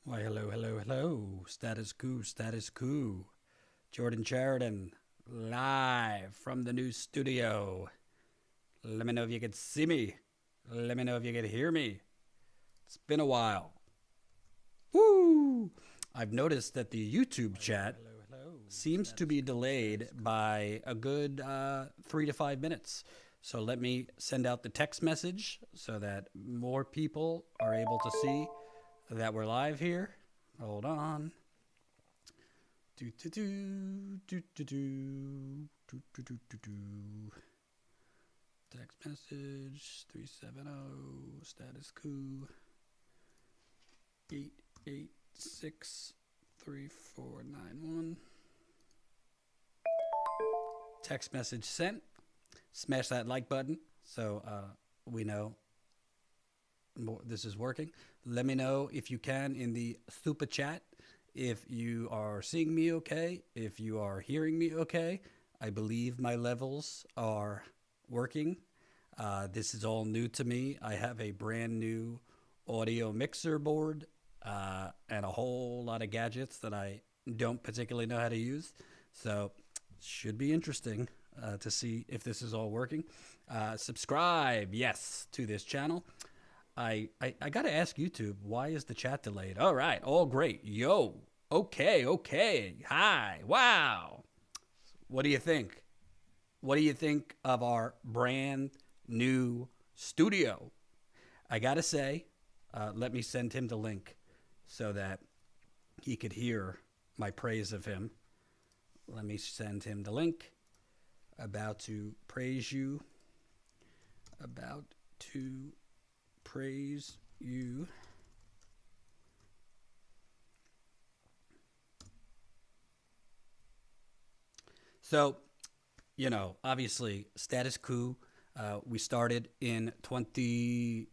Why, hello, hello, hello. Status Coup, Status Coup. Jordan Sheridan, live from the new studio. Let me know if you can see me. Let me know if you can hear me. It's been a while. Woo! I've noticed that the YouTube chat seems to be delayed by a good 3 to 5 minutes. So let me send out the text message so that more people are able to see that we're live here. Hold on. Do do do do do do do do do do do. Text message 370 status coup 8863491. Text message sent. Smash that like button so we know this is working. Let me know if you can in the super chat if you are seeing me okay, if you are hearing me okay. I believe my levels are working. This is all new to me. I have a brand new audio mixer board and a whole lot of gadgets that I don't particularly know how to use. So, should be interesting to see if this is all working. Subscribe, yes, to this channel. I got to ask YouTube, why is the chat delayed? All right, all great. Yo, okay. Hi, wow. What do you think? What do you think of our brand new studio? I got to say, let me send him the link so that he could hear my praise of him. Let me send him the link. About to praise you. About to praise you. So, obviously, Status Coup, we started in when did we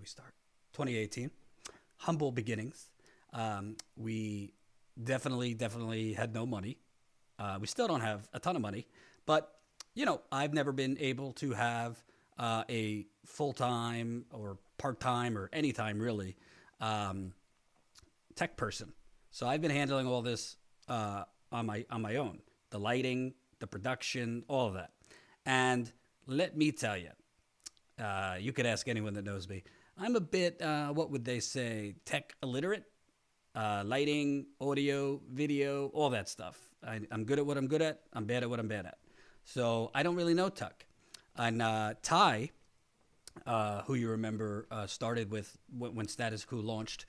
start? 2018. Humble beginnings. We definitely had no money. We still don't have a ton of money, but I've never been able to have a full time or part time or any time really um, tech person. So I've been handling all this on my own, the lighting, the production, all of that. And let me tell you, you could ask anyone that knows me. I'm a bit, what would they say, tech illiterate. Lighting, audio, video, all that stuff. I'm good at what I'm good at. I'm bad at what I'm bad at. So I don't really know tech. And Ty, who you remember started with when Status Coup launched,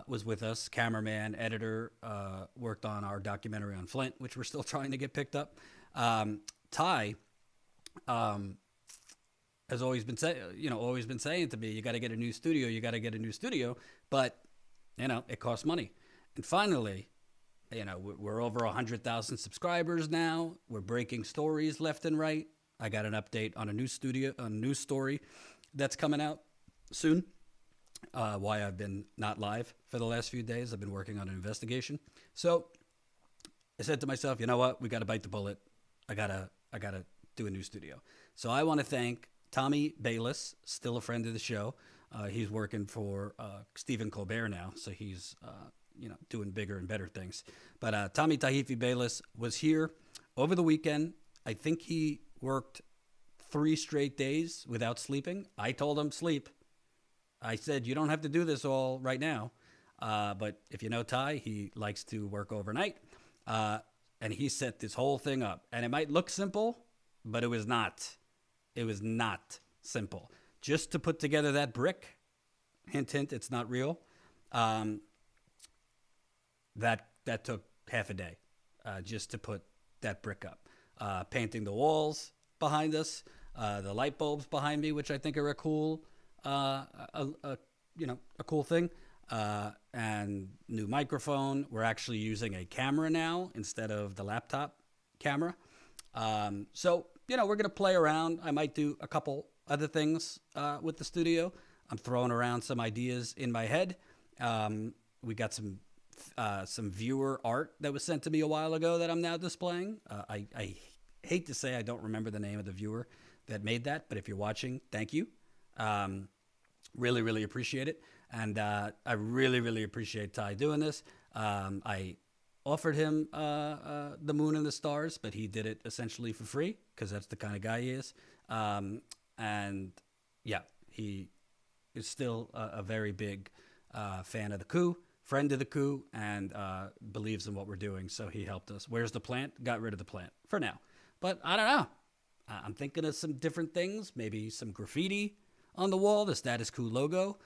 was with us, cameraman, editor, worked on our documentary on Flint, which we're still trying to get picked up. Ty um, has always been saying to me, you got to get a new studio, you got to get a new studio, but it costs money. And finally, we're over 100,000 subscribers now. We're breaking stories left and right. I got an update on a news story that's coming out soon. Why I've been not live for the last few days. I've been working on an investigation. So I said to myself, you know what? We got to bite the bullet. I gotta do a new studio. So I want to thank Tommy Bayless, still a friend of the show. He's working for Stephen Colbert now, so he's doing bigger and better things. But Tommy Tahifi Bayless was here over the weekend. I think he worked 3 straight days without sleeping. I told him sleep. I said you don't have to do this all right now, but if you know Ty, he likes to work overnight, and he set this whole thing up. And it might look simple, but it was not. It was not simple. Just to put together that brick, hint, hint, it's not real. Um, that took half a day just to put that brick up. Painting the walls behind us, the light bulbs behind me, which I think are a cool, a cool thing. And new microphone. We're actually using a camera now instead of the laptop camera. So we're gonna play around. I might do a couple other things with the studio. I'm throwing around some ideas in my head. We got some viewer art that was sent to me a while ago that I'm now displaying. I hate to say I don't remember the name of the viewer that made that, but if you're watching, thank you. Really, really appreciate it. And I really, really appreciate Ty doing this. I offered him the moon and the stars, but he did it essentially for free because that's the kind of guy he is. And yeah, he is still a very big fan of the coup, friend of the coup, and believes in what we're doing. So he helped us. Where's the plant? Got rid of the plant for now. But I don't know. I'm thinking of some different things, maybe some graffiti on the wall, the Status Coup logo.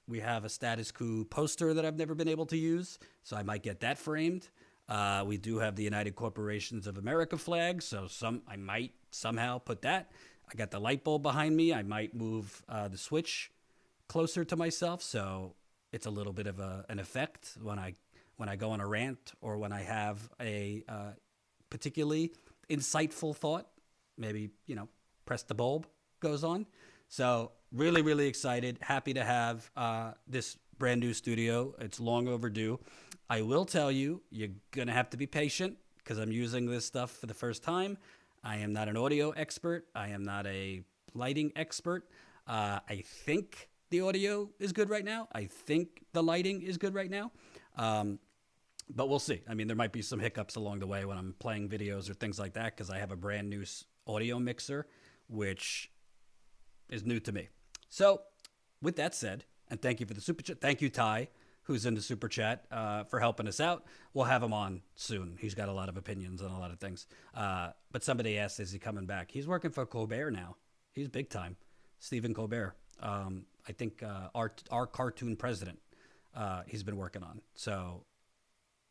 We have a Status Coup poster that I've never been able to use, so I might get that framed. We do have the United Corporations of America flag, so I might somehow put that. I got the light bulb behind me. I might move the switch closer to myself, so it's a little bit of an effect when I go on a rant or when I have a particularly insightful thought. Maybe press the bulb goes on. So really, really excited. Happy to have this brand new studio. It's long overdue. I will tell you, you're going to have to be patient because I'm using this stuff for the first time. I am not an audio expert. I am not a lighting expert. I think the audio is good right now. I think the lighting is good right now. But we'll see. I mean, there might be some hiccups along the way when I'm playing videos or things like that because I have a brand new audio mixer, which is new to me. So with that said, and thank you for the super chat. Thank you, Ty, who's in the super chat, for helping us out. We'll have him on soon. He's got a lot of opinions on a lot of things. But somebody asked, is he coming back? He's working for Colbert now. He's big time. Stephen Colbert. I think our cartoon president he's been working on. So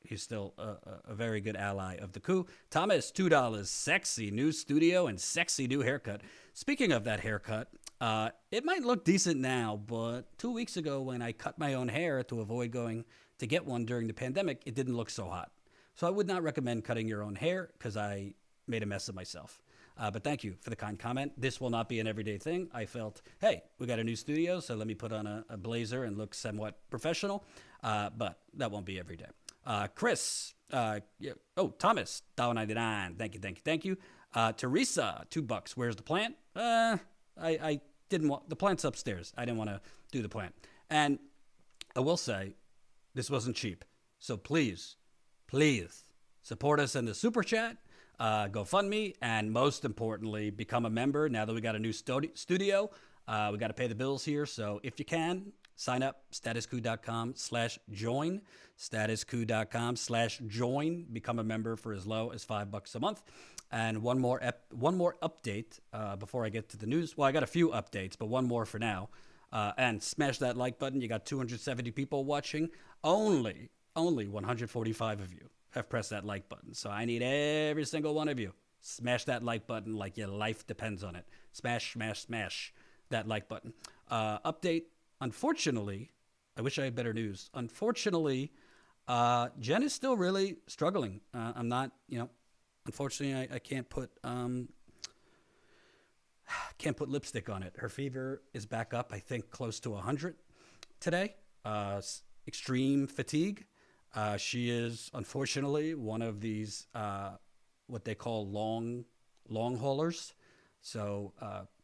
he's still a very good ally of the coup. Thomas, $2. Sexy new studio and sexy new haircut. Speaking of that haircut, it might look decent now, but 2 weeks ago when I cut my own hair to avoid going to get one during the pandemic, it didn't look so hot. So I would not recommend cutting your own hair because I made a mess of myself. But thank you for the kind comment. This will not be an everyday thing. I felt, hey, we got a new studio, so let me put on a blazer and look somewhat professional. But that won't be every day. Chris, Thomas, $1.99. Thank you. Teresa, $2. Where's the plant? I didn't want the plant's upstairs. I didn't want to do the plant. And I will say, this wasn't cheap. So please support us in the super chat, GoFundMe, and most importantly, become a member. Now that we got a new studio, we got to pay the bills here. So if you can, sign up, statuscoup.com/join, statuscoup.com/join. Become a member for as low as $5 a month. And one more update before I get to the news. Well, I got a few updates, but one more for now. And smash that like button. You got 270 people watching. Only 145 of you have pressed that like button. So I need every single one of you. Smash that like button like your life depends on it. Smash that like button. Update. Unfortunately, I wish I had better news. Unfortunately, Jen is still really struggling. I'm not, unfortunately, I can't put lipstick on it. Her fever is back up, I think, close to 100 today. Extreme fatigue. She is, unfortunately, one of these, what they call long haulers. So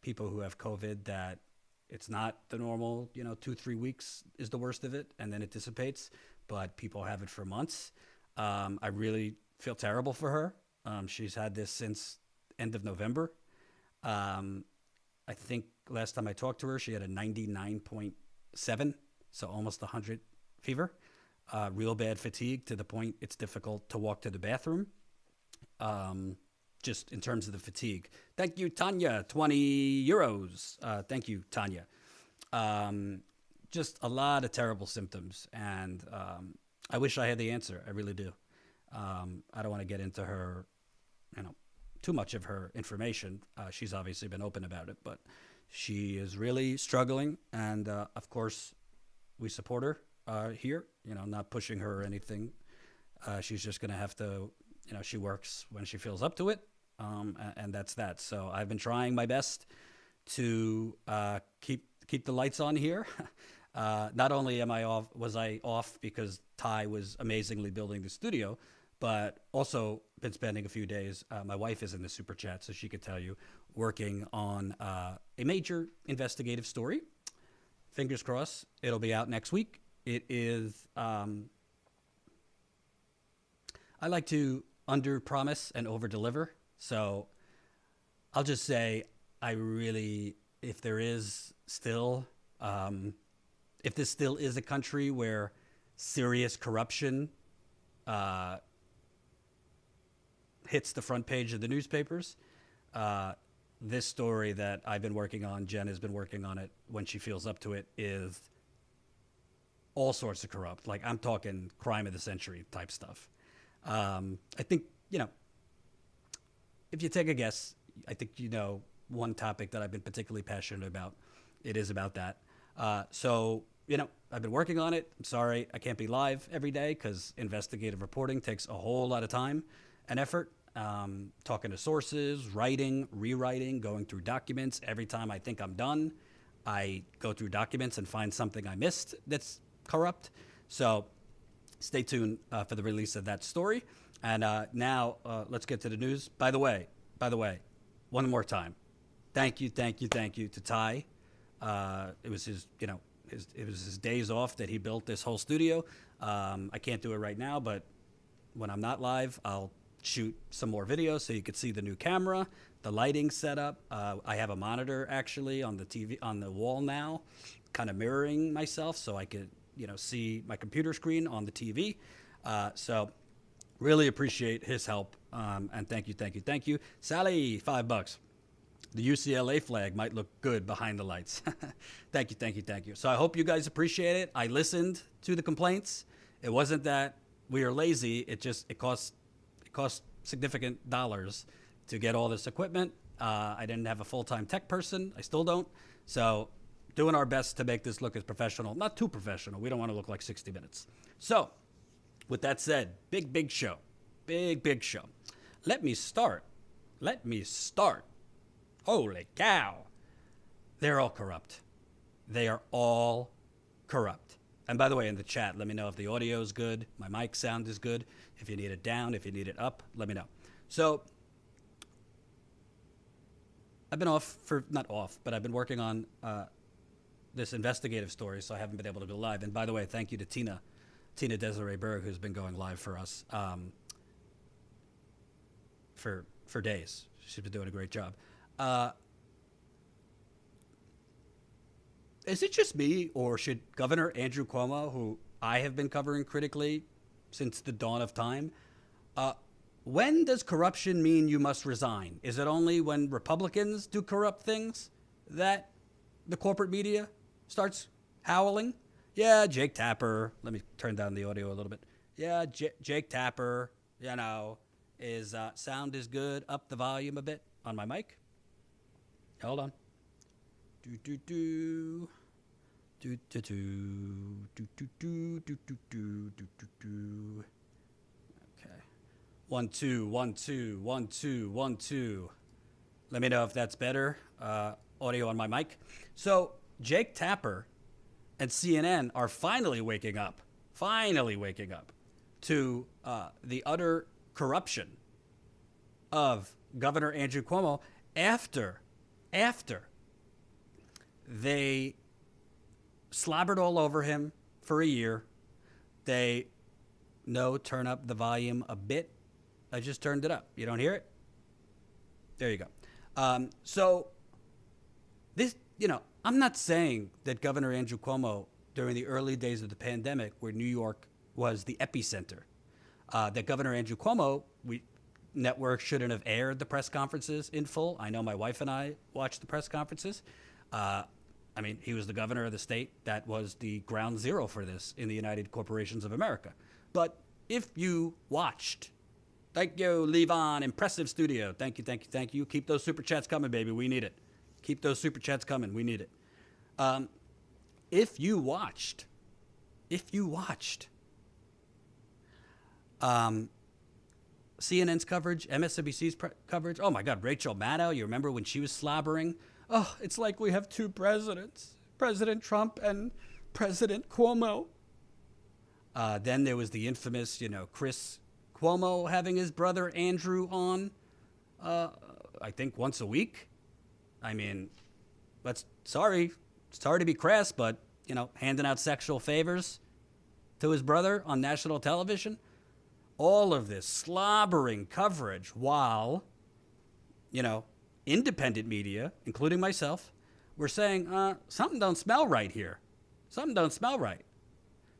people who have COVID that it's not the normal, 2-3 weeks is the worst of it, and then it dissipates. But people have it for months. I really feel terrible for her. She's had this since end of November. I think last time I talked to her, she had a 99.7, so almost 100 fever. Real bad fatigue to the point it's difficult to walk to the bathroom. Just in terms of the fatigue. Thank you, Tanya, €20. Thank you, Tanya. Just a lot of terrible symptoms, and I wish I had the answer. I really do. I don't want to get into her, too much of her information. She's obviously been open about it, but she is really struggling, and of course, we support her here. Not pushing her or anything. She's just going to have to, she works when she feels up to it. And that's that. So I've been trying my best to keep the lights on here. Not only was I off because Ty was amazingly building the studio, but also been spending a few days. My wife is in the super chat, so she could tell you, working on a major investigative story. fingers crossed, it'll be out next week. It is, I like to under promise and over deliver. So I'll just say, if there is still, if this still is a country where serious corruption hits the front page of the newspapers, this story that I've been working on, Jen has been working on it when she feels up to it, is all sorts of corrupt. Like, I'm talking crime of the century type stuff. I think, if you take a guess, I think one topic that I've been particularly passionate about. It is about that. So, I've been working on it. I'm sorry I can't be live every day because investigative reporting takes a whole lot of time and effort. Talking to sources, writing, rewriting, going through documents. Every time I think I'm done, I go through documents and find something I missed that's corrupt. So stay tuned for the release of that story. And now let's get to the news. By the way, one more time, thank you to Ty. It was his, it was his days off that he built this whole studio. I can't do it right now, but when I'm not live, I'll shoot some more videos so you could see the new camera, the lighting setup. I have a monitor actually on the TV on the wall now, kind of mirroring myself so I could, see my computer screen on the TV. So really appreciate his help. And thank you. Sally, $5. The UCLA flag might look good behind the lights. Thank you. So I hope you guys appreciate it. I listened to the complaints. It wasn't that we are lazy. It costs significant dollars to get all this equipment. I didn't have a full-time tech person. I still don't. So doing our best to make this look as professional. Not too professional. We don't want to look like 60 Minutes. So with that said, big show. Big show. Let me start. Holy cow. They're all corrupt. They are all corrupt. And by the way, in the chat, let me know if the audio is good, my mic sound is good. If you need it down, if you need it up, let me know. So I've been but I've been working on this investigative story, so I haven't been able to go live. And by the way, thank you to Tina Desiree Berg, who's been going live for us for days. She's been doing a great job. Is it just me, or should Governor Andrew Cuomo, who I have been covering critically since the dawn of time, when does corruption mean you must resign? Is it only when Republicans do corrupt things that the corporate media starts howling? Yeah, Jake Tapper. Let me turn down the audio a little bit. Yeah, Jake Tapper, is sound is good. Up the volume a bit on my mic. Hold on. Okay. 1 2 1 2 1 2 1 2. Let me know if that's better. Audio on my mic. So Jake Tapper and CNN are finally waking up to the utter corruption of Governor Andrew Cuomo after they slobbered all over him for a year. Turn up the volume a bit. I just turned it up. You don't hear it? There you go. So this, I'm not saying that Governor Andrew Cuomo, during the early days of the pandemic, where New York was the epicenter, that Governor Andrew Cuomo, network shouldn't have aired the press conferences in full. I know my wife and I watched the press conferences. He was the governor of the state that was the ground zero for this in the United Corporations of America. But if you watched, thank you, Levon, impressive studio. Thank you. Keep those super chats coming, baby. We need it. Keep those super chats coming. We need it. If you watched CNN's coverage, MSNBC's coverage. Oh my God, Rachel Maddow. You remember when she was slobbering? Oh, it's like we have two presidents, President Trump and President Cuomo. Then there was the infamous, Chris Cuomo having his brother Andrew on, I think once a week. Sorry to be crass, but handing out sexual favors to his brother on national television. All of this slobbering coverage while, independent media, including myself, were saying, something don't smell right here. Something don't smell right.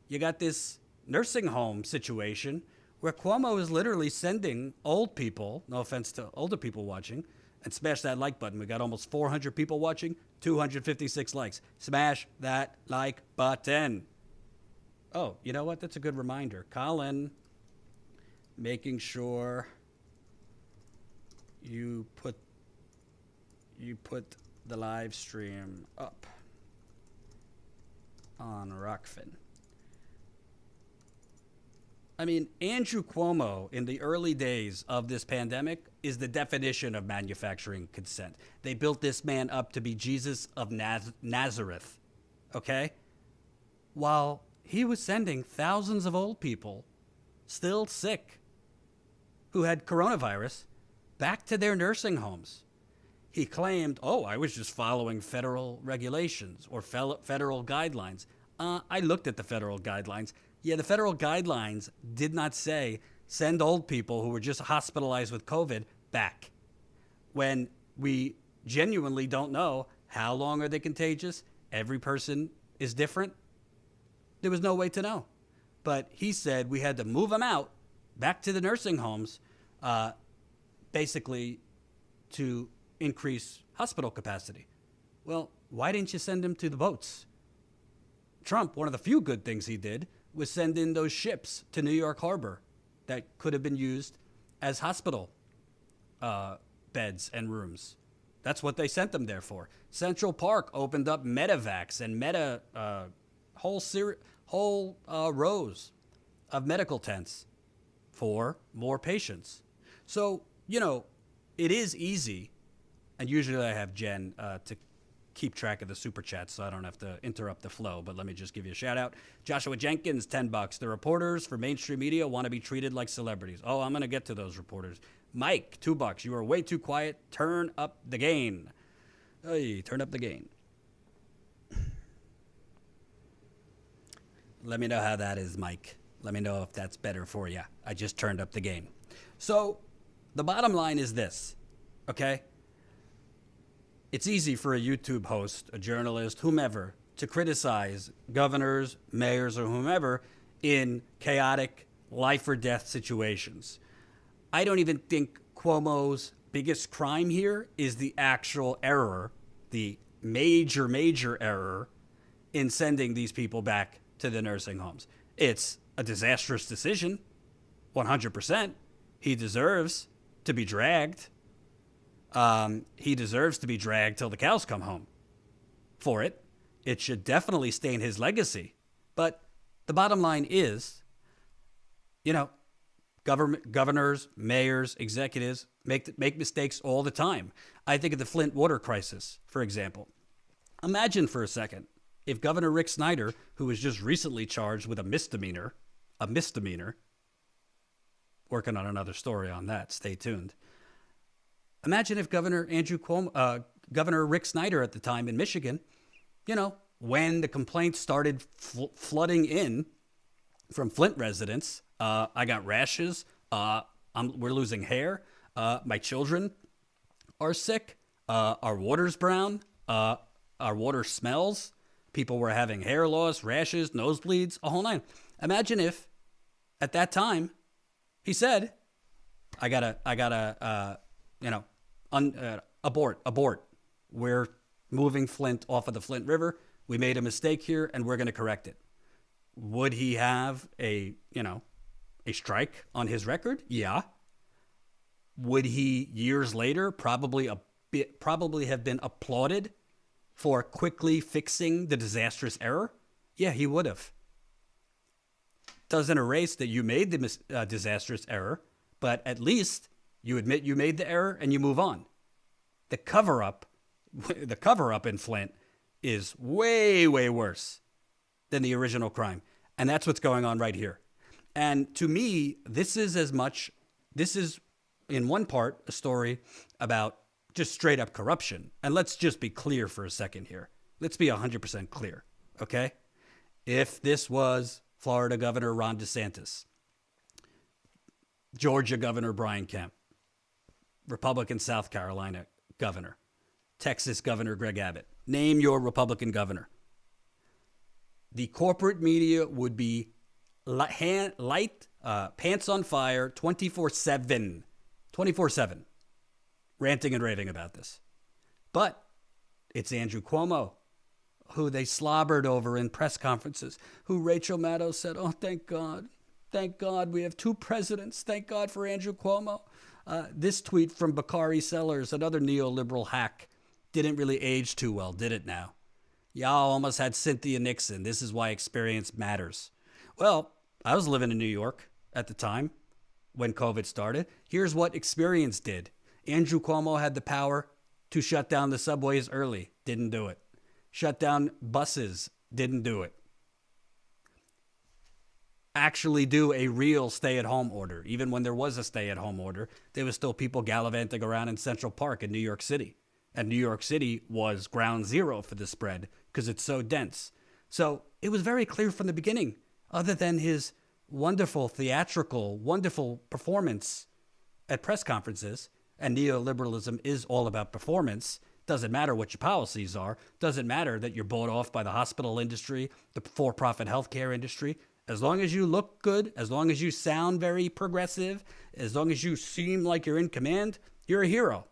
You got this nursing home situation where Cuomo is literally sending old people, no offense to older people watching, and smash that like button. We got almost 400 people watching, 256 likes. Smash that like button. Oh, you know what? That's a good reminder. Colin, making sure you put the live stream up on Rockfin. I mean, Andrew Cuomo in the early days of this pandemic is the definition of manufacturing consent. They built this man up to be Jesus of Nazareth, okay? While he was sending thousands of old people, still sick, who had coronavirus, back to their nursing homes. He claimed, I was just following federal regulations or federal guidelines. I looked at the federal guidelines. Yeah, the federal guidelines did not say send old people who were just hospitalized with COVID back. When we genuinely don't know how long are they contagious, every person is different. There was no way to know. But he said we had to move them out back to the nursing homes, basically to increase hospital capacity. Well, why didn't you send them to the boats? Trump, one of the few good things he did was send in those ships to New York Harbor that could have been used as hospital beds and rooms. That's what they sent them there for. Central Park opened up Medivacs and whole rows of medical tents for more patients. So, it is easy, and usually I have Jen to keep track of the super chats so I don't have to interrupt the flow, but let me just give you a shout out. Joshua Jenkins, $10. The reporters for mainstream media want to be treated like celebrities. Oh, I'm going to get to those reporters. Mike, $2. You are way too quiet. Turn up the gain. Hey, turn up the gain. Let me know how that is, Mike. Let me know if that's better for you. I just turned up the gain. So the bottom line is this, okay? It's easy for a YouTube host, a journalist, whomever, to criticize governors, mayors, or whomever in chaotic life or death situations. I don't even think Cuomo's biggest crime here is the actual error, the major error in sending these people back to the nursing homes. It's a disastrous decision, 100%. He deserves to be dragged. He deserves to be dragged till the cows come home for it. It should definitely stain his legacy. But the bottom line is, governors, mayors, executives make mistakes all the time. I think of the Flint water crisis, for example. Imagine for a second if Governor Rick Snyder, who was just recently charged with a misdemeanor, working on another story on that, stay tuned. Imagine if Governor Rick Snyder at the time in Michigan, when the complaints started flooding in from Flint residents, I got rashes, we're losing hair, my children are sick, our water's brown, our water smells, people were having hair loss, rashes, nosebleeds, a whole nine. Imagine if at that time he said, I gotta, abort. We're moving Flint off of the Flint River. We made a mistake here and we're going to correct it. Would he have a strike on his record? Yeah. Would he years later probably have been applauded for quickly fixing the disastrous error? Yeah, he would have. Doesn't erase that you made the disastrous error, but at least you admit you made the error and you move on. The cover-up in Flint is way, way worse than the original crime. And that's what's going on right here. And to me, this is in one part a story about just straight up corruption. And let's just be clear for a second here. Let's be 100% clear. okay? If this was Florida Governor Ron DeSantis, Georgia Governor Brian Kemp, Republican South Carolina Governor, Texas Governor Greg Abbott, name your Republican governor. The corporate media would be pants on fire, 24/7, ranting and raving about this. But it's Andrew Cuomo, who they slobbered over in press conferences, who Rachel Maddow said, oh, thank God, we have two presidents. Thank God for Andrew Cuomo. This tweet from Bakari Sellers, another neoliberal hack, didn't really age too well, did it now? Y'all almost had Cynthia Nixon. This is why experience matters. Well, I was living in New York at the time when COVID started. Here's what experience did. Andrew Cuomo had the power to shut down the subways early. Didn't do it. Shut down buses. Didn't do it. Actually do a real stay-at-home order. Even when there was a stay-at-home order, there was still people gallivanting around in Central Park in New York City. And New York City was ground zero for the spread because it's so dense. So it was very clear from the beginning, other than his wonderful theatrical, wonderful performance at press conferences, and neoliberalism is all about performance. Doesn't matter what your policies are. Doesn't matter that you're bought off by the hospital industry, the for-profit healthcare industry. As long as you look good, as long as you sound very progressive, as long as you seem like you're in command, you're a hero.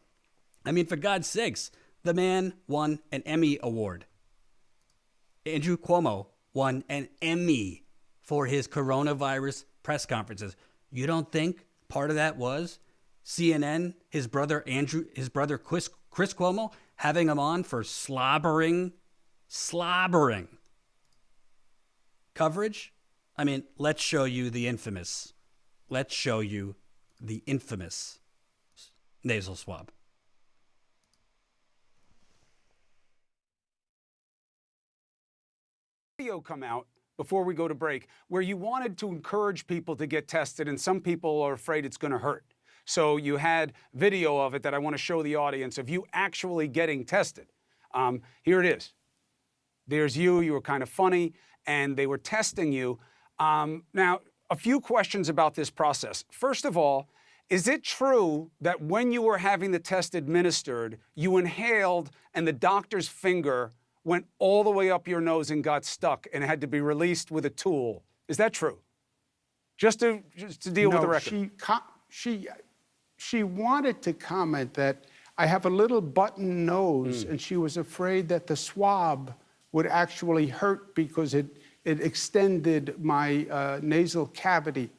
I mean, for God's sakes, the man won an Emmy Award. Andrew Cuomo won an Emmy for his coronavirus press conferences. You don't think part of that was CNN, his brother Chris Cuomo, having him on for slobbering coverage? I mean, let's show you the infamous nasal swab. Video come out before we go to break where you wanted to encourage people to get tested, and some people are afraid it's going to hurt. So you had video of it that I want to show the audience of you actually getting tested. Here it is. There's you. You were kind of funny, and they were testing you. Now, a few questions about this process. First of all, is it true that when you were having the test administered, you inhaled and the doctor's finger went all the way up your nose and got stuck and had to be released with a tool? Is that true? Just to deal with the record. She wanted to comment that I have a little button nose, and she was afraid that the swab would actually hurt because it extended my nasal cavity.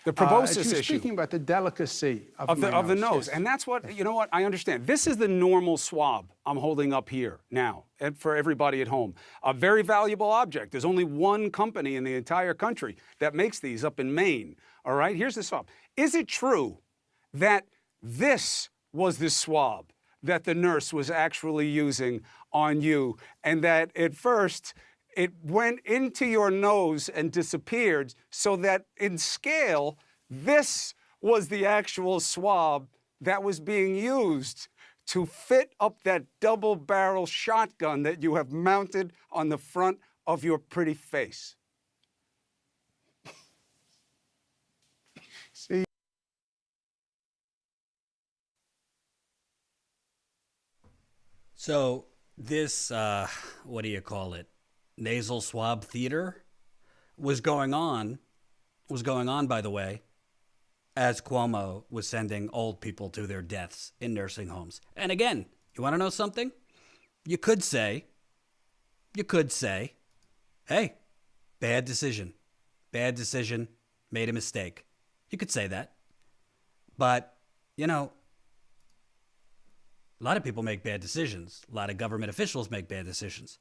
The proboscis she was issue. Speaking about the delicacy of the nose. Yes. And that's what, you know what, I understand. This is the normal swab I'm holding up here now for everybody at home. A very valuable object. There's only one company in the entire country that makes these up in Maine. All right, here's the swab. Is it true that this was the swab that the nurse was actually using on you, and that at first it went into your nose and disappeared, so that in scale, this was the actual swab that was being used to fit up that double-barrel shotgun that you have mounted on the front of your pretty face? See? So this, what do you call it? Nasal swab theater was going on, by the way, as Cuomo was sending old people to their deaths in nursing homes. And again, you want to know something? You could say, hey, bad decision, made a mistake. You could say that. But, you know, a lot of people make bad decisions. A lot of government officials make bad decisions.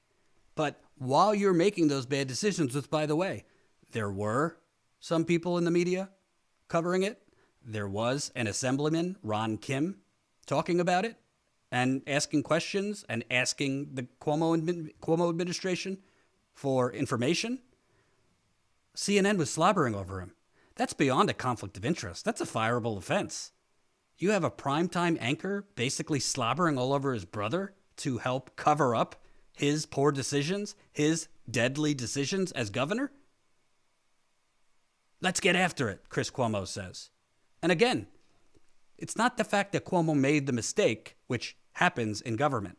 But while you're making those bad decisions, which, by the way, there were some people in the media covering it. There was an assemblyman, Ron Kim, talking about it and asking questions and asking the Cuomo administration for information. CNN was slobbering over him. That's beyond a conflict of interest. That's a fireable offense. You have a primetime anchor basically slobbering all over his brother to help cover up his poor decisions, his deadly decisions as governor? Let's get after it, Chris Cuomo says. And again, it's not the fact that Cuomo made the mistake, which happens in government.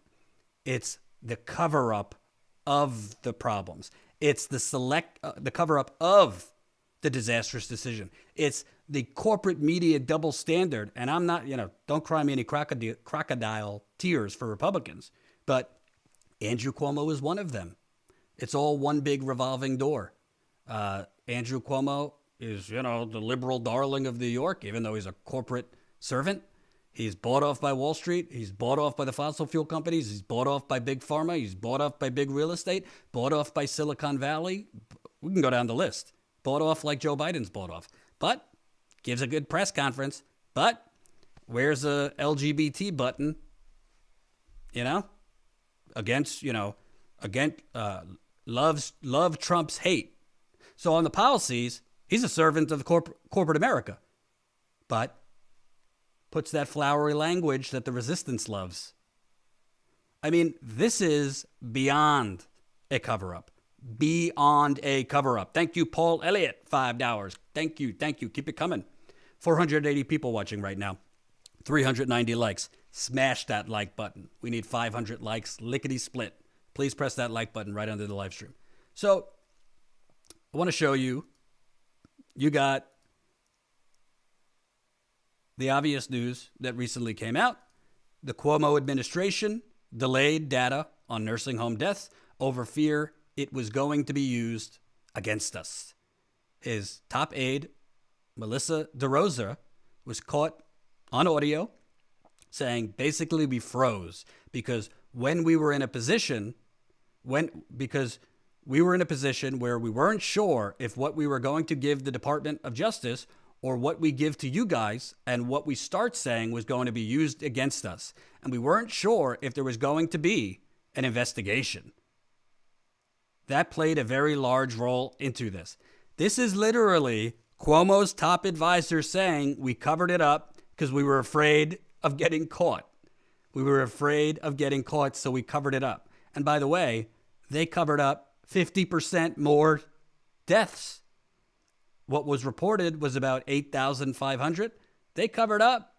It's the cover-up of the problems. It's the cover-up of the disastrous decision. It's the corporate media double standard. And I'm not, don't cry me any crocodile tears for Republicans. But Andrew Cuomo is one of them. It's all one big revolving door. Andrew Cuomo is, the liberal darling of New York, even though he's a corporate servant. He's bought off by Wall Street. He's bought off by the fossil fuel companies. He's bought off by big pharma. He's bought off by big real estate. Bought off by Silicon Valley. We can go down the list. Bought off like Joe Biden's bought off. But gives a good press conference. But where's the LGBT button? Against love Trump's hate. So on the policies, he's a servant of the corporate America. But puts that flowery language that the resistance loves. I mean, this is beyond a cover-up. Beyond a cover-up. Thank you, Paul Elliott, $5. Thank you. Keep it coming. 480 people watching right now. 390 likes. Smash that like button. We need 500 likes. Lickety-split. Please press that like button right under the live stream. So, I want to show you got the obvious news that recently came out. The Cuomo administration delayed data on nursing home deaths over fear it was going to be used against us. His top aide, Melissa DeRosa, was caught on audio saying basically we froze because we were in a position where we weren't sure if what we were going to give the Department of Justice or what we give to you guys and what we start saying was going to be used against us. And we weren't sure if there was going to be an investigation. That played a very large role into this. This is literally Cuomo's top advisor saying we covered it up because we were afraid of getting caught. We were afraid of getting caught, so we covered it up. And by the way, they covered up 50% more deaths. What was reported was about 8,500. They covered up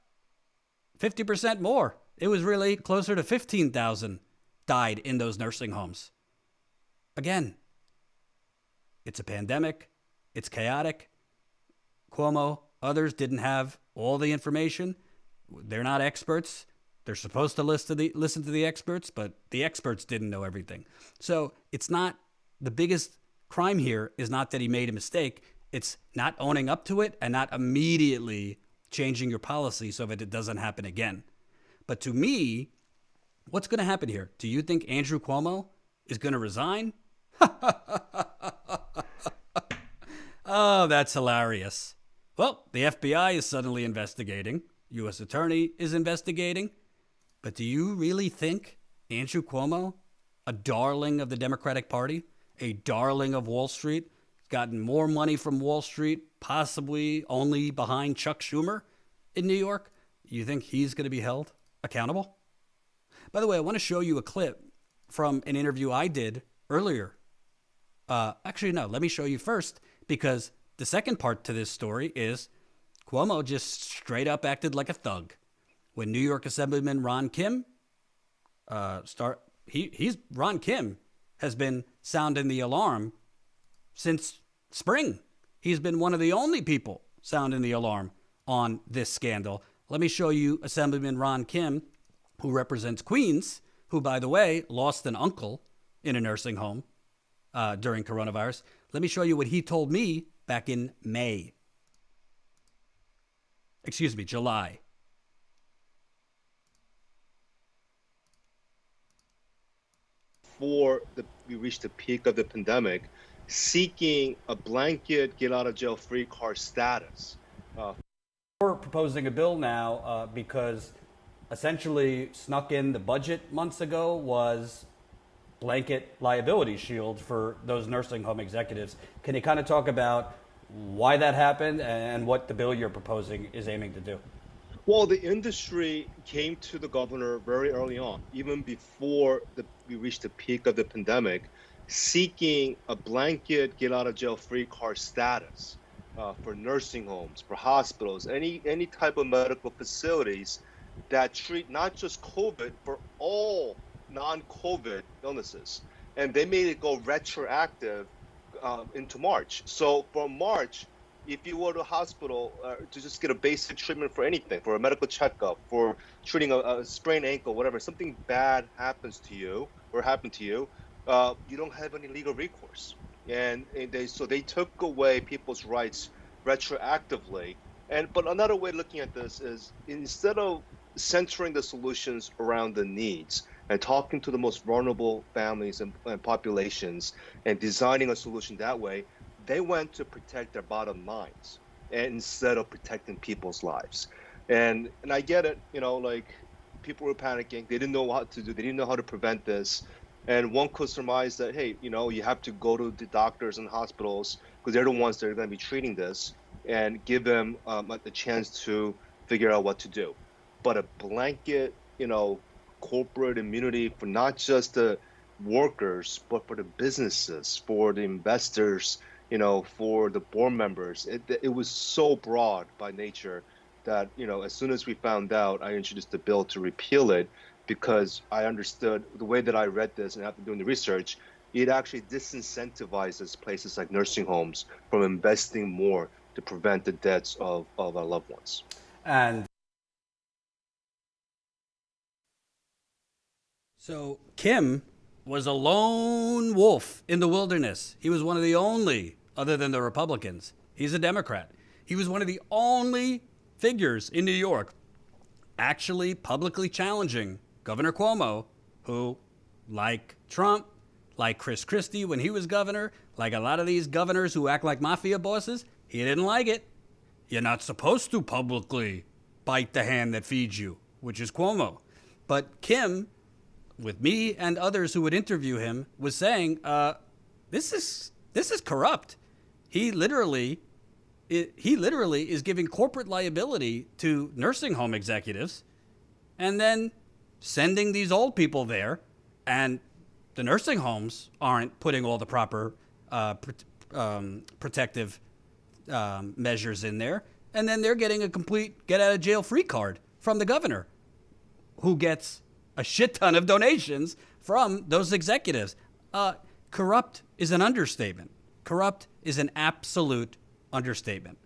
50% more. It was really closer to 15,000 died in those nursing homes. Again, it's a pandemic. It's chaotic. Cuomo, others didn't have all the information. They're not experts. They're supposed to listen to the experts, but the experts didn't know everything. So it's not, the biggest crime here is not that he made a mistake. It's not owning up to it and not immediately changing your policy so that it doesn't happen again. But to me, what's going to happen here? Do you think Andrew Cuomo is going to resign? Oh, that's hilarious. Well, the FBI is suddenly investigating. U.S. Attorney is investigating. But do you really think Andrew Cuomo, a darling of the Democratic Party, a darling of Wall Street, gotten more money from Wall Street, possibly only behind Chuck Schumer in New York, you think he's going to be held accountable? By the way, I want to show you a clip from an interview I did earlier. Actually, no, let me show you first, because the second part to this story is Cuomo just straight up acted like a thug. When New York Assemblyman Ron Kim Ron Kim has been sounding the alarm since spring. He's been one of the only people sounding the alarm on this scandal. Let me show you Assemblyman Ron Kim, who represents Queens, who, by the way, lost an uncle in a nursing home during coronavirus. Let me show you what he told me back in July. Before we reached the peak of the pandemic, seeking a blanket get-out-of-jail-free card status. We're proposing a bill now because essentially snuck in the budget months ago was blanket liability shield for those nursing home executives. Can you kind of talk about why that happened and what the bill you're proposing is aiming to do? Well, the industry came to the governor very early on, even before we reached the peak of the pandemic, seeking a blanket get out of jail free card status for nursing homes, for hospitals, any type of medical facilities that treat not just COVID, but all non-COVID illnesses. And they made it go retroactive into March. So from March, if you go to a hospital to just get a basic treatment for anything, for a medical checkup, for treating a sprained ankle, whatever, something bad happens to you or happened to you, you don't have any legal recourse. So they took away people's rights retroactively. But another way of looking at this is instead of centering the solutions around the needs and talking to the most vulnerable families and populations and designing a solution that way, they went to protect their bottom lines instead of protecting people's lives. And I get it, like people were panicking. They didn't know what to do. They didn't know how to prevent this. And one could surmise that, hey, you have to go to the doctors and hospitals because they're the ones that are going to be treating this and give them the chance to figure out what to do. But a blanket, corporate immunity for not just the workers, but for the businesses, for the investors, for the board members, it was so broad by nature that, as soon as we found out, I introduced the bill to repeal it because I understood the way that I read this and after doing the research, it actually disincentivizes places like nursing homes from investing more to prevent the deaths of our loved ones. And so Kim was a lone wolf in the wilderness. He was one of the only, other than the Republicans. He's a Democrat. He was one of the only figures in New York actually publicly challenging Governor Cuomo, who, like Trump, like Chris Christie when he was governor, like a lot of these governors who act like mafia bosses, he didn't like it. You're not supposed to publicly bite the hand that feeds you, which is Cuomo. But Kim, with me and others who would interview him, was saying, this is corrupt. He literally is giving corporate liability to nursing home executives and then sending these old people there, and the nursing homes aren't putting all the proper protective measures in there, and then they're getting a complete get-out-of-jail-free card from the governor, who gets a shit ton of donations from those executives. Corrupt is an understatement. Corrupt is an absolute understatement.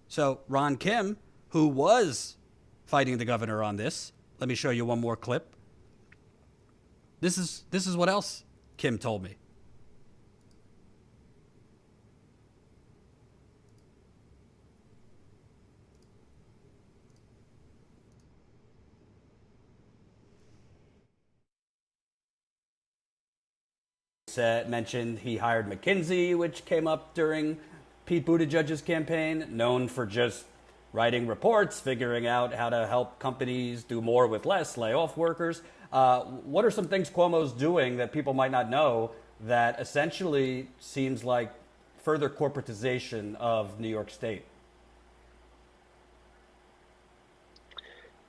So Ron Kim, who was fighting the governor on this, let me show you one more clip. This is what else Kim told me. Mentioned he hired McKinsey, which came up during Pete Buttigieg's campaign, known for just writing reports, figuring out how to help companies do more with less, lay off workers. What are some things Cuomo's doing that people might not know that essentially seems like further corporatization of New York State?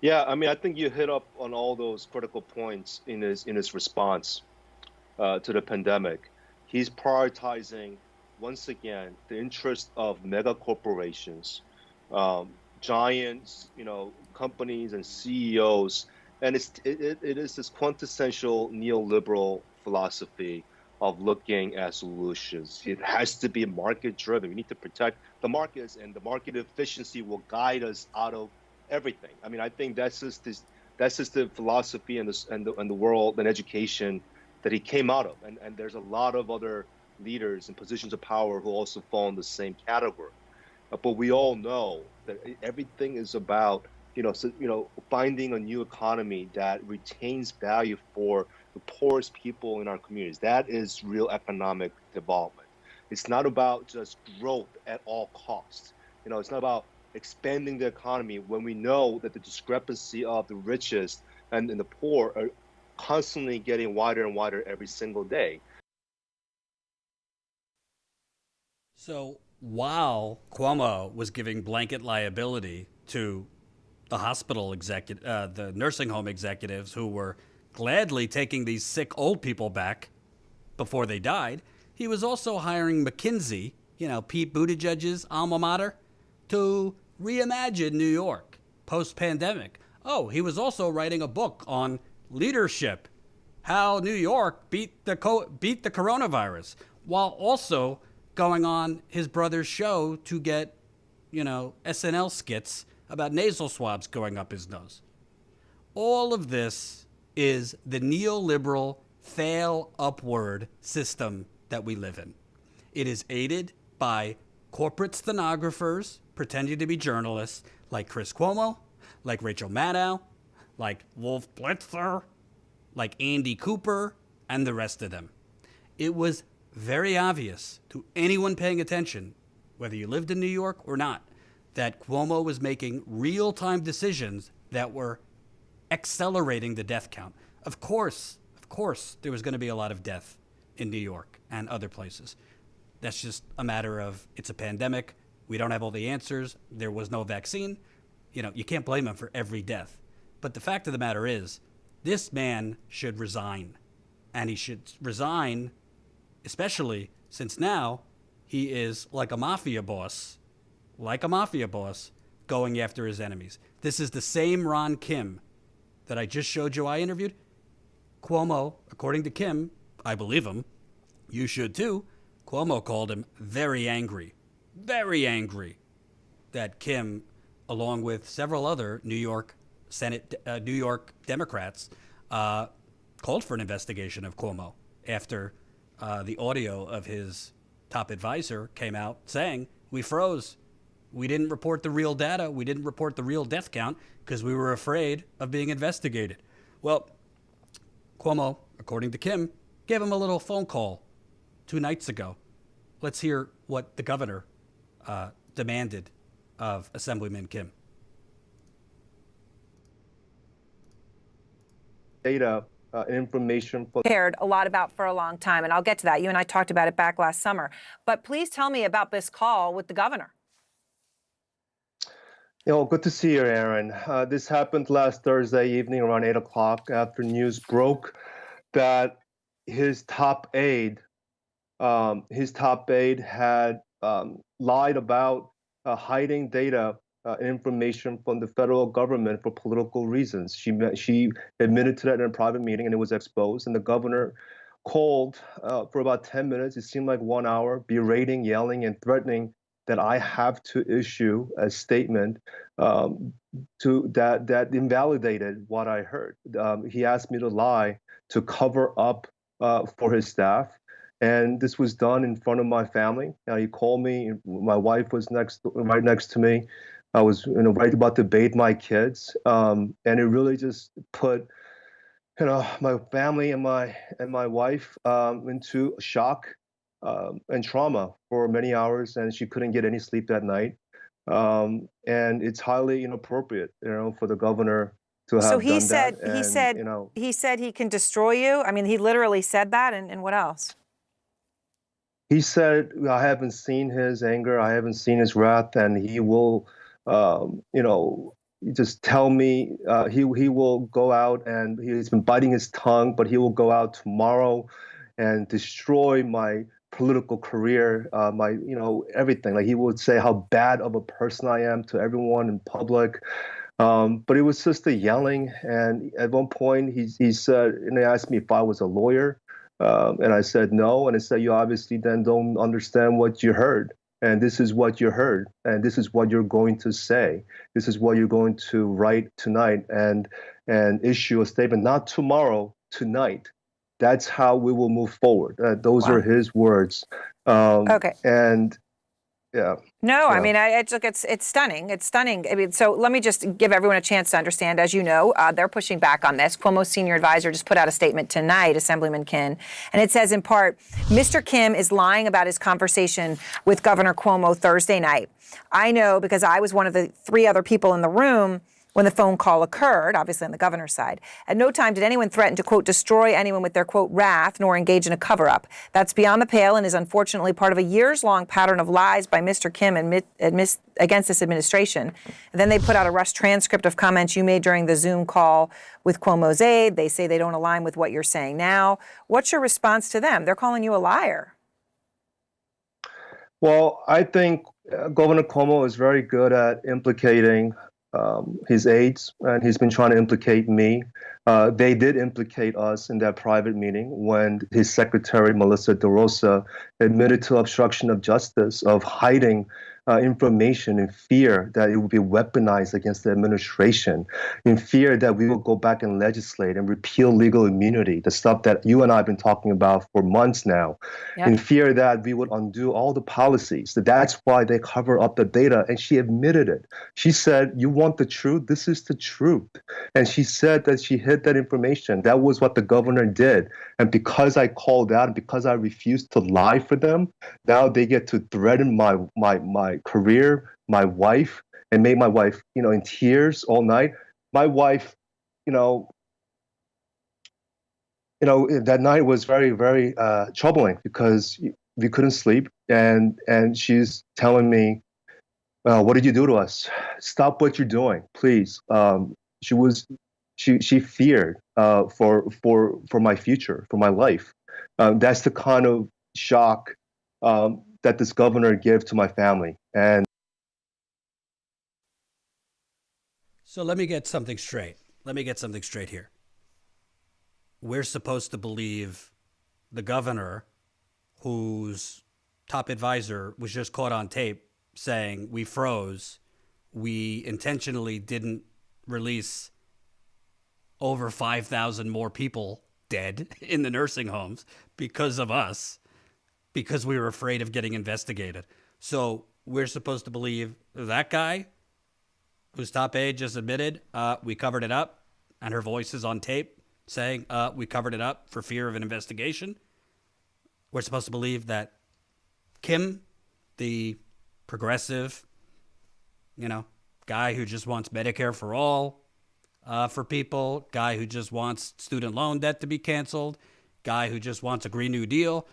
Yeah, I mean, I think you hit up on all those critical points in his response to the pandemic. He's prioritizing, once again, the interest of mega corporations, giants, companies and CEOs, and it is this quintessential neoliberal philosophy of looking at solutions. It has to be market driven. We need to protect the markets, and the market efficiency will guide us out of everything. I mean, I think that's just the philosophy and the world and education that he came out of. And there's a lot of other leaders in positions of power who also fall in the same category. But we all know that everything is about, finding a new economy that retains value for the poorest people in our communities. That is real economic development. It's not about just growth at all costs. It's not about expanding the economy when we know that the discrepancy of the richest and the poor are constantly getting wider and wider every single day. So while Cuomo was giving blanket liability to the hospital the nursing home executives who were gladly taking these sick old people back before they died. He was also hiring McKinsey, Pete Buttigieg's alma mater, to reimagine New York post-pandemic. Oh, he was also writing a book on leadership, how New York beat the coronavirus, while also going on his brother's show to get, SNL skits about nasal swabs going up his nose. All of this is the neoliberal fail upward system that we live in. It is aided by corporate stenographers pretending to be journalists like Chris Cuomo, like Rachel Maddow, like Wolf Blitzer, like Andy Cooper, and the rest of them. It was very obvious to anyone paying attention, whether you lived in New York or not, that Cuomo was making real-time decisions that were accelerating the death count. Of course, there was going to be a lot of death in New York and other places. That's just a matter of, it's a pandemic. We don't have all the answers. There was no vaccine. You can't blame him for every death. But the fact of the matter is, this man should resign. And he should resign, especially since now he is like a mafia boss, going after his enemies. This is the same Ron Kim that I just showed you I interviewed. Cuomo, according to Kim, I believe him, you should too, Cuomo called him very angry that Kim, along with several other New York Democrats, called for an investigation of Cuomo after the audio of his top advisor came out saying, we froze. We didn't report the real data. We didn't report the real death count because we were afraid of being investigated. Well, Cuomo, according to Kim, gave him a little phone call 2 nights ago. Let's hear what the governor demanded of Assemblyman Kim. Data, information for cared a lot about for a long time, and I'll get to that. You and I talked about it back last summer. But please tell me about this call with the governor. Good to see you, Aaron. This happened last Thursday evening around 8 o'clock after news broke that his top aide had lied about hiding data information from the federal government for political reasons. She admitted to that in a private meeting, and it was exposed. And the governor called for about 10 minutes. It seemed like 1 hour, berating, yelling, and threatening that I have to issue a statement that invalidated what I heard. He asked me to lie to cover up for his staff. And this was done in front of my family. He called me. My wife was right next to me. I was right about to bathe my kids. And it really just put my family and my wife into shock and trauma for many hours, and she couldn't get any sleep that night. And it's highly inappropriate, for the governor to have done that. And, he said he can destroy you. I mean, he literally said that. And what else? He said, I haven't seen his anger, I haven't seen his wrath, and he will, just tell me, he will go out, and he's been biting his tongue, but he will go out tomorrow and destroy my political career, my, everything. Like, he would say how bad of a person I am to everyone in public. But it was just the yelling. And at one point he said, and they asked me if I was a lawyer. And I said no. And he said, you obviously then don't understand what you heard. And this is what you heard. And this is what you're going to say. This is what you're going to write tonight and issue a statement, not tomorrow, tonight. That's how we will move forward. Those are his words. Okay. And yeah. No, I mean, it's stunning. It's stunning. I mean, so let me just give everyone a chance to understand. As you know, they're pushing back on this. Cuomo's senior advisor just put out a statement tonight, Assemblyman Kim, and it says in part, Mr. Kim is lying about his conversation with Governor Cuomo Thursday night. I know because I was one of the 3 other people in the room when the phone call occurred, obviously on the governor's side. At no time did anyone threaten to, quote, destroy anyone with their, quote, wrath, nor engage in a cover-up. That's beyond the pale and is unfortunately part of a years-long pattern of lies by Mr. Kim against this administration. And then they put out a rushed transcript of comments you made during the Zoom call with Cuomo's aide. They say they don't align with what you're saying now. What's your response to them? They're calling you a liar. Well, I think Governor Cuomo is very good at implicating his aides, and he's been trying to implicate me. They did implicate us in that private meeting when his secretary, Melissa DeRosa, admitted to obstruction of justice, of hiding information in fear that it would be weaponized against the administration, in fear that we will go back and legislate and repeal legal immunity, the stuff that you and I have been talking about for months now, in fear that we would undo all the policies. That's why they cover up the data. And she admitted it. She said, you want the truth? This is the truth. And she said that she hid that information. That was what the governor did. And because I called out, and because I refused to lie for them, now they get to threaten my career, my wife, and made my wife, in tears all night. My wife, that night was very, very troubling because we couldn't sleep, and she's telling me, "What did you do to us? Stop what you're doing, please." She feared for my future, for my life. That's the kind of shock that this governor gave to my family. And so let me get something straight. Here. We're supposed to believe the governor, whose top advisor was just caught on tape saying we froze, we intentionally didn't release over 5,000 more people dead in the nursing homes because of us, because we were afraid of getting investigated. So we're supposed to believe that guy whose top aide just admitted we covered it up, and her voice is on tape saying we covered it up for fear of an investigation. We're supposed to believe that Kim, the progressive, guy who just wants Medicare for all for people, guy who just wants student loan debt to be canceled, guy who just wants a Green New Deal.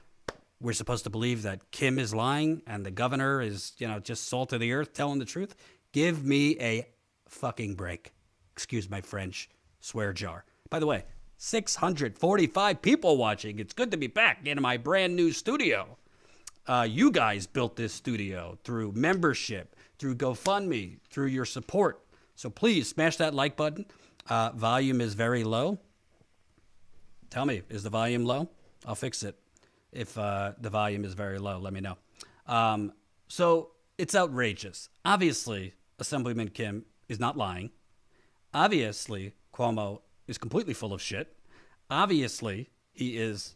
We're supposed to believe that Kim is lying and the governor is, just salt of the earth telling the truth. Give me a fucking break. Excuse my French swear jar. By the way, 645 people watching. It's good to be back in my brand new studio. You guys built this studio through membership, through GoFundMe, through your support. So please smash that like button. Volume is very low. Tell me, is the volume low? I'll fix it. If the volume is very low, let me know. So it's outrageous. Obviously, Assemblyman Kim is not lying. Obviously, Cuomo is completely full of shit. Obviously, he is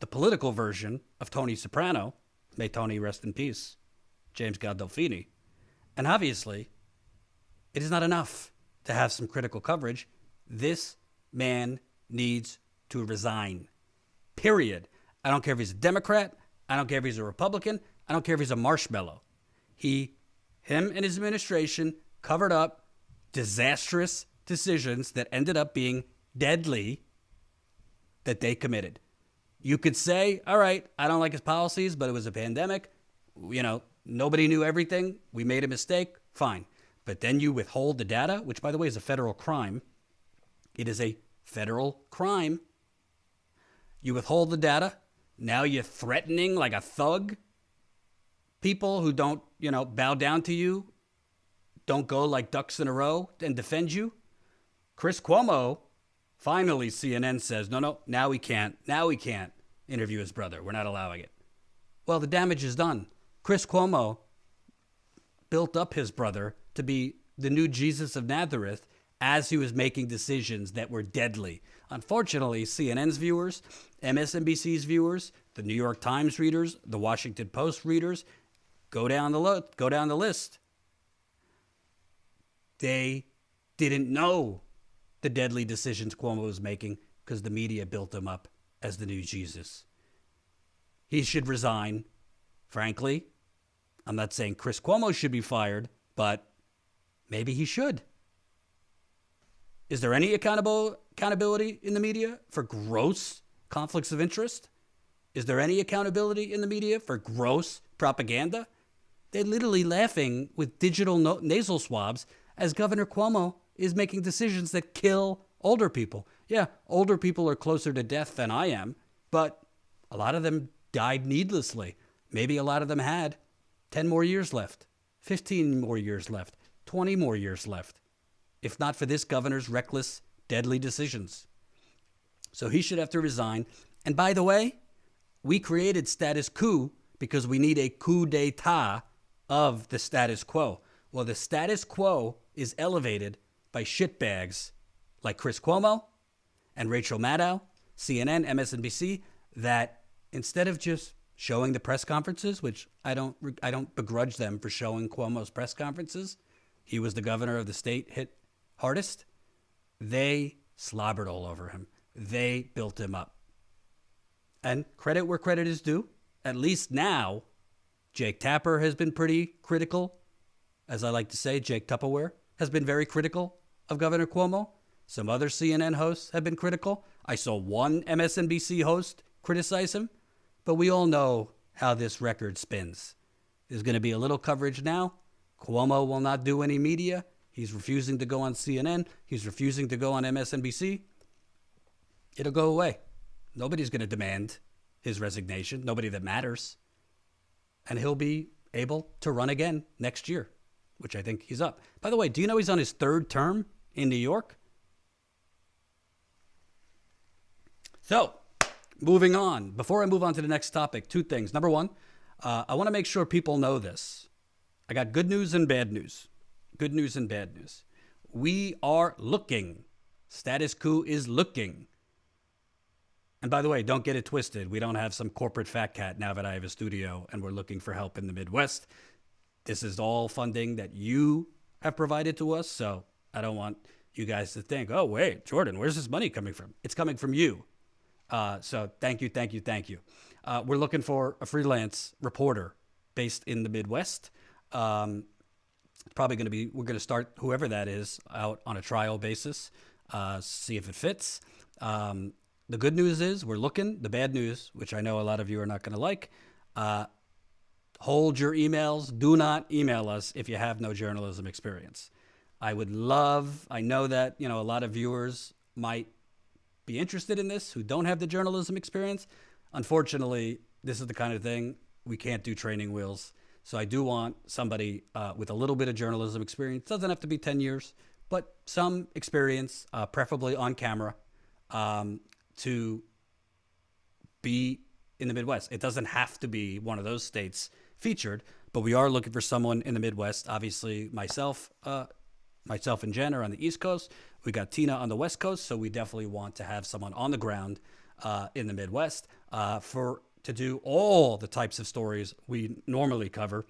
the political version of Tony Soprano. May Tony rest in peace. James Gandolfini. And obviously, it is not enough to have some critical coverage. This man needs to resign. Period. I don't care if he's a Democrat. I don't care if he's a Republican. I don't care if he's a marshmallow. Him and his administration covered up disastrous decisions that ended up being deadly that they committed. You could say, all right, I don't like his policies, but it was a pandemic. Nobody knew everything. We made a mistake. Fine. But then you withhold the data, which, by the way, is a federal crime. It is a federal crime. You withhold the data. Now you're threatening like a thug people who don't, bow down to you, don't go like ducks in a row and defend you. Chris Cuomo, finally, CNN says, no, now we can't interview his brother. We're not allowing it. Well, the damage is done. Chris Cuomo built up his brother to be the new Jesus of Nazareth as he was making decisions that were deadly. Unfortunately, CNN's viewers, MSNBC's viewers, the New York Times readers, the Washington Post readers, go down the list. They didn't know the deadly decisions Cuomo was making because the media built him up as the new Jesus. He should resign. Frankly, I'm not saying Chris Cuomo should be fired, but maybe he should. Is there any accountability in the media for gross conflicts of interest? Is there any accountability in the media for gross propaganda? They're literally laughing with digital nasal swabs as Governor Cuomo is making decisions that kill older people. Yeah, older people are closer to death than I am, but a lot of them died needlessly. Maybe a lot of them had 10 more years left, 15 more years left, 20 more years left, if not for this governor's reckless, deadly decisions. So he should have to resign. And by the way, we created Status Coup because we need a coup d'etat of the status quo. Well, the status quo is elevated by shitbags like Chris Cuomo and Rachel Maddow, CNN, MSNBC, that instead of just showing the press conferences, which I don't begrudge them for showing Cuomo's press conferences, he was the governor of the state hit hardest, they slobbered all over him. They built him up. And credit where credit is due. At least now, Jake Tapper has been pretty critical. As I like to say, Jake Tupperware has been very critical of Governor Cuomo. Some other CNN hosts have been critical. I saw one MSNBC host criticize him. But we all know how this record spins. There's going to be a little coverage now. Cuomo will not do any media. He's refusing to go on CNN. He's refusing to go on MSNBC. It'll go away. Nobody's going to demand his resignation. Nobody that matters. And he'll be able to run again next year, which I think he's up. By the way, do you know he's on his third term in New York? So, moving on. Before I move on to the next topic, two things. Number one, I want to make sure people know this. I got good news and bad news. Good news and bad news. We are looking. Status Coup is looking. And by the way, don't get it twisted. We don't have some corporate fat cat now that I have a studio and we're looking for help in the Midwest. This is all funding that you have provided to us. So I don't want you guys to think, oh, wait, Jordan, where's this money coming from? It's coming from you. So thank you. We're looking for a freelance reporter based in the Midwest. It's probably going to be, we're going to start whoever that is out on a trial basis, see if it fits. The good news is we're looking. The bad news, which I know a lot of you are not going to like, hold your emails. Do not email us if you have no journalism experience. I know that, a lot of viewers might be interested in this who don't have the journalism experience. Unfortunately, this is the kind of thing we can't do training wheels. So I do want somebody with a little bit of journalism experience. Doesn't have to be 10 years, but some experience, preferably on camera, to be in the Midwest. It doesn't have to be one of those states featured, but we are looking for someone in the Midwest. Obviously, myself and Jen are on the East Coast. We got Tina on the West Coast, so we definitely want to have someone on the ground in the Midwest to do all the types of stories we normally cover,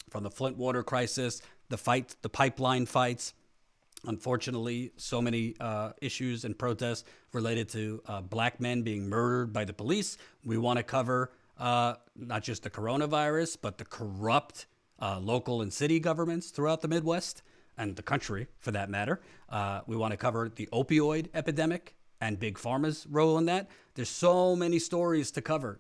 from the Flint water crisis, the pipeline fights. Unfortunately, so many issues and protests related to black men being murdered by the police. We want to cover not just the coronavirus, but the corrupt local and city governments throughout the Midwest and the country, for that matter. We want to cover the opioid epidemic and Big Pharma's role in that. There's so many stories to cover.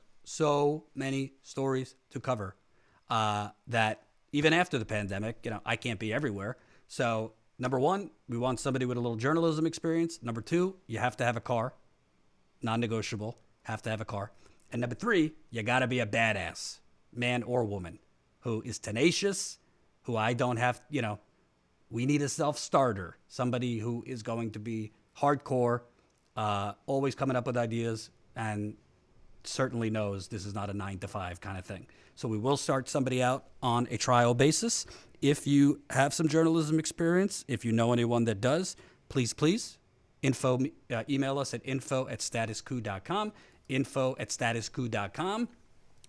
That even after the pandemic, I can't be everywhere. So number one, we want somebody with a little journalism experience. Number two, you have to have a car. Non-negotiable, have to have a car. And number three, you got to be a badass, man or woman, who is tenacious, who I don't have, we need a self-starter, somebody who is going to be hardcore, always coming up with ideas, and certainly knows this is not a 9-to-5 kind of thing. So we will start somebody out on a trial basis. If you have some journalism experience, if you know anyone that does, please, email us at info@statuscoup.com, info@statuscoup.com.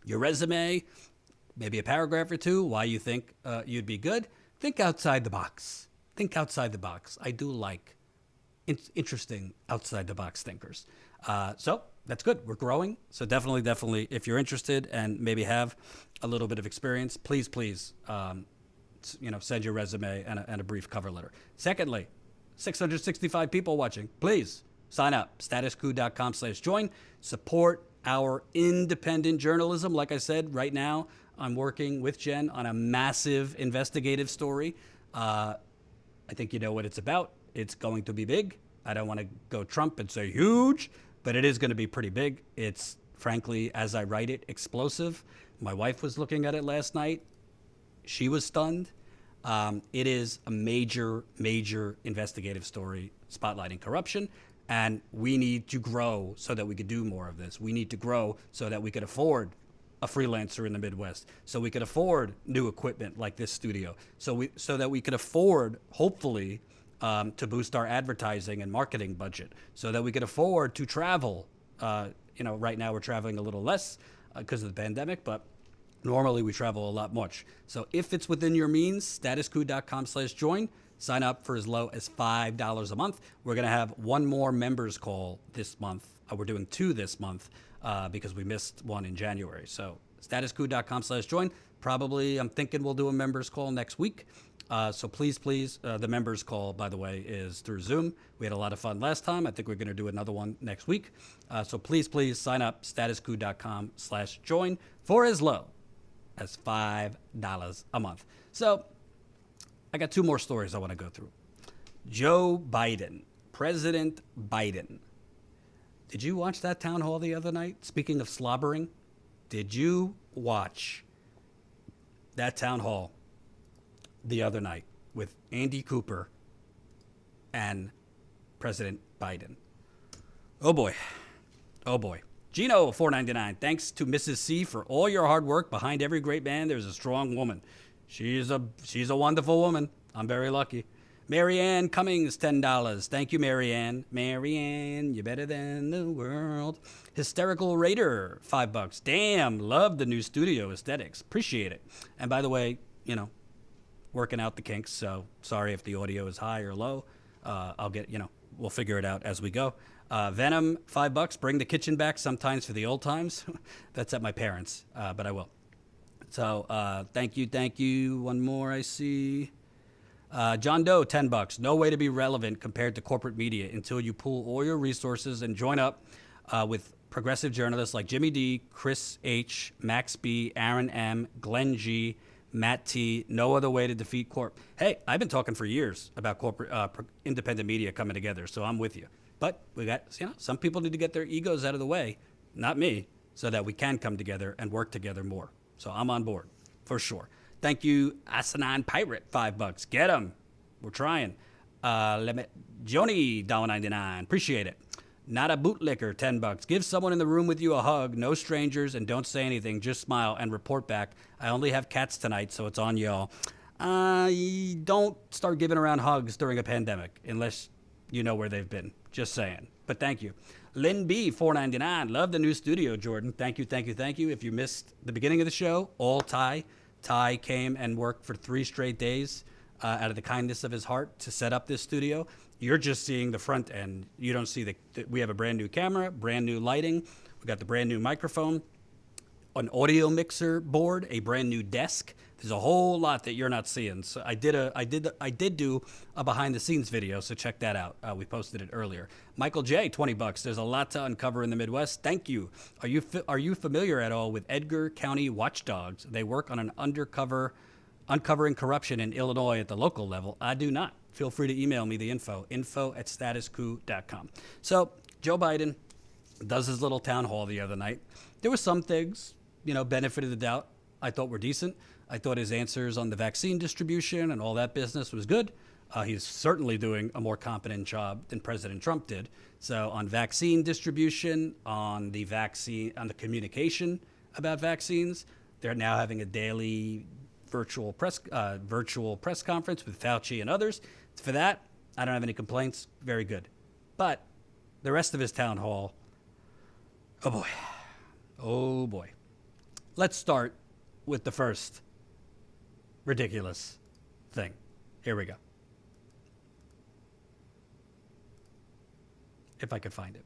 Your resume, maybe a paragraph or two, why you think you'd be good. Think outside the box. I do like interesting outside-the-box thinkers. So that's good. We're growing. So definitely, if you're interested and maybe have a little bit of experience, please, send your resume and a brief cover letter. Secondly, 665 people watching. Please sign up. Statuscoup.com/join. Support our independent journalism. Like I said, right now I'm working with Jen on a massive investigative story. I think you know what it's about. It's going to be big. I don't want to go Trump and say huge, but it is going to be pretty big. It's, frankly, as I write it, explosive. My wife was looking at it last night. She was stunned. It is a major, major investigative story spotlighting corruption, and we need to grow so that we could do more of this. We need to grow so that we could afford a freelancer in the Midwest, so we could afford new equipment like this studio, so that we could afford, hopefully, to boost our advertising and marketing budget, so that we could afford to travel. Right now we're traveling a little less because of the pandemic, but normally we travel a lot much. So if it's within your means, statuscoup.com/join. Sign up for as low as $5 a month. We're going to have one more members call this month. We're doing 2 this month because we missed one in January. So statuscoup.com/join. Probably, I'm thinking we'll do a members call next week. So please, the members call, by the way, is through Zoom. We had a lot of fun last time. I think we're going to do another one next week. So please sign up, statuscoup.com/join for as low as $5 a month. So I got 2 more stories I want to go through. Joe Biden, President Biden. Did you watch that town hall the other night? Speaking of slobbering, did you watch that town hall the other night with Andy Cooper and President Biden? Oh boy. Gino, $4.99. Thanks to Mrs. C for all your hard work. Behind every great man, there's a strong woman. She's a wonderful woman. I'm very lucky. Marianne Cummings, $10. Thank you, Marianne. Marianne, you're better than the world. Hysterical Raider, $5. Damn, love the new studio aesthetics. Appreciate it. And by the way, working out the kinks, so sorry if the audio is high or low. We'll figure it out as we go. Venom, $5. Bring the kitchen back sometimes for the old times. That's at my parents', but I will. So thank you. One more I see. John Doe, $10. No way to be relevant compared to corporate media until you pool all your resources and join up with progressive journalists like Jimmy D, Chris H, Max B, Aaron M, Glenn G, Matt T. No other way to defeat corp. Hey, I've been talking for years about corporate independent media coming together, so I'm with you. But we got, some people need to get their egos out of the way, not me, so that we can come together and work together more. So I'm on board, for sure. Thank you, Asinine Pirate, $5. Get him. We're trying. Joni, $1.99. Appreciate it. Not a bootlicker, $10. Give someone in the room with you a hug, no strangers, and don't say anything. Just smile and report back. I only have cats tonight, so it's on y'all. Don't start giving around hugs during a pandemic unless you know where they've been. Just saying. But thank you. Lynn B, $4.99. Love the new studio, Jordan. Thank you. If you missed the beginning of the show, all Ty. Ty came and worked for 3 straight days out of the kindness of his heart to set up this studio. You're just seeing the front end. You don't see we have a brand new camera, brand new lighting. We got the brand new microphone, an audio mixer board, a brand new desk. There's a whole lot that you're not seeing. So I did do a behind the scenes video, so check that out. We posted it earlier. Michael J, $20. There's a lot to uncover in the Midwest. Thank you. Are you familiar at all with Edgar County Watchdogs? They work on an uncovering corruption in Illinois at the local level. I do not. Feel free to email me the info@statuscoup.com. So Joe Biden does his little town hall the other night. There were some things, benefit of the doubt, I thought were decent. I thought his answers on the vaccine distribution and all that business was good. He's certainly doing a more competent job than President Trump did. So on vaccine distribution, on the communication about vaccines, they're now having a daily virtual press conference with Fauci and others. For that, I don't have any complaints. Very good. But the rest of his town hall, oh boy. Let's start with the first ridiculous thing. Here we go. If I could find it.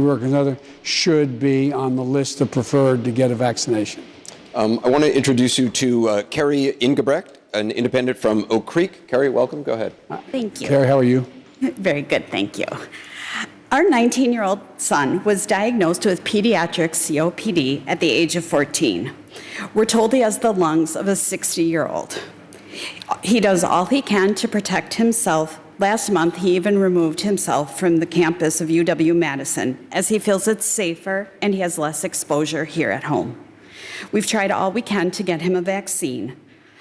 workers and others should be on the list of preferred to get a vaccination. I want to introduce you to Carrie Ingebrecht, an independent from Oak Creek. Carrie, welcome. Go ahead. Thank you. Carrie, how are you? Very good, thank you. Our 19-year-old son was diagnosed with pediatric COPD at the age of 14. We're told he has the lungs of a 60-year-old. He does all he can to protect himself. Last month, he even removed himself from the campus of UW-Madison as he feels it's safer and he has less exposure here at home. We've tried all we can to get him a vaccine.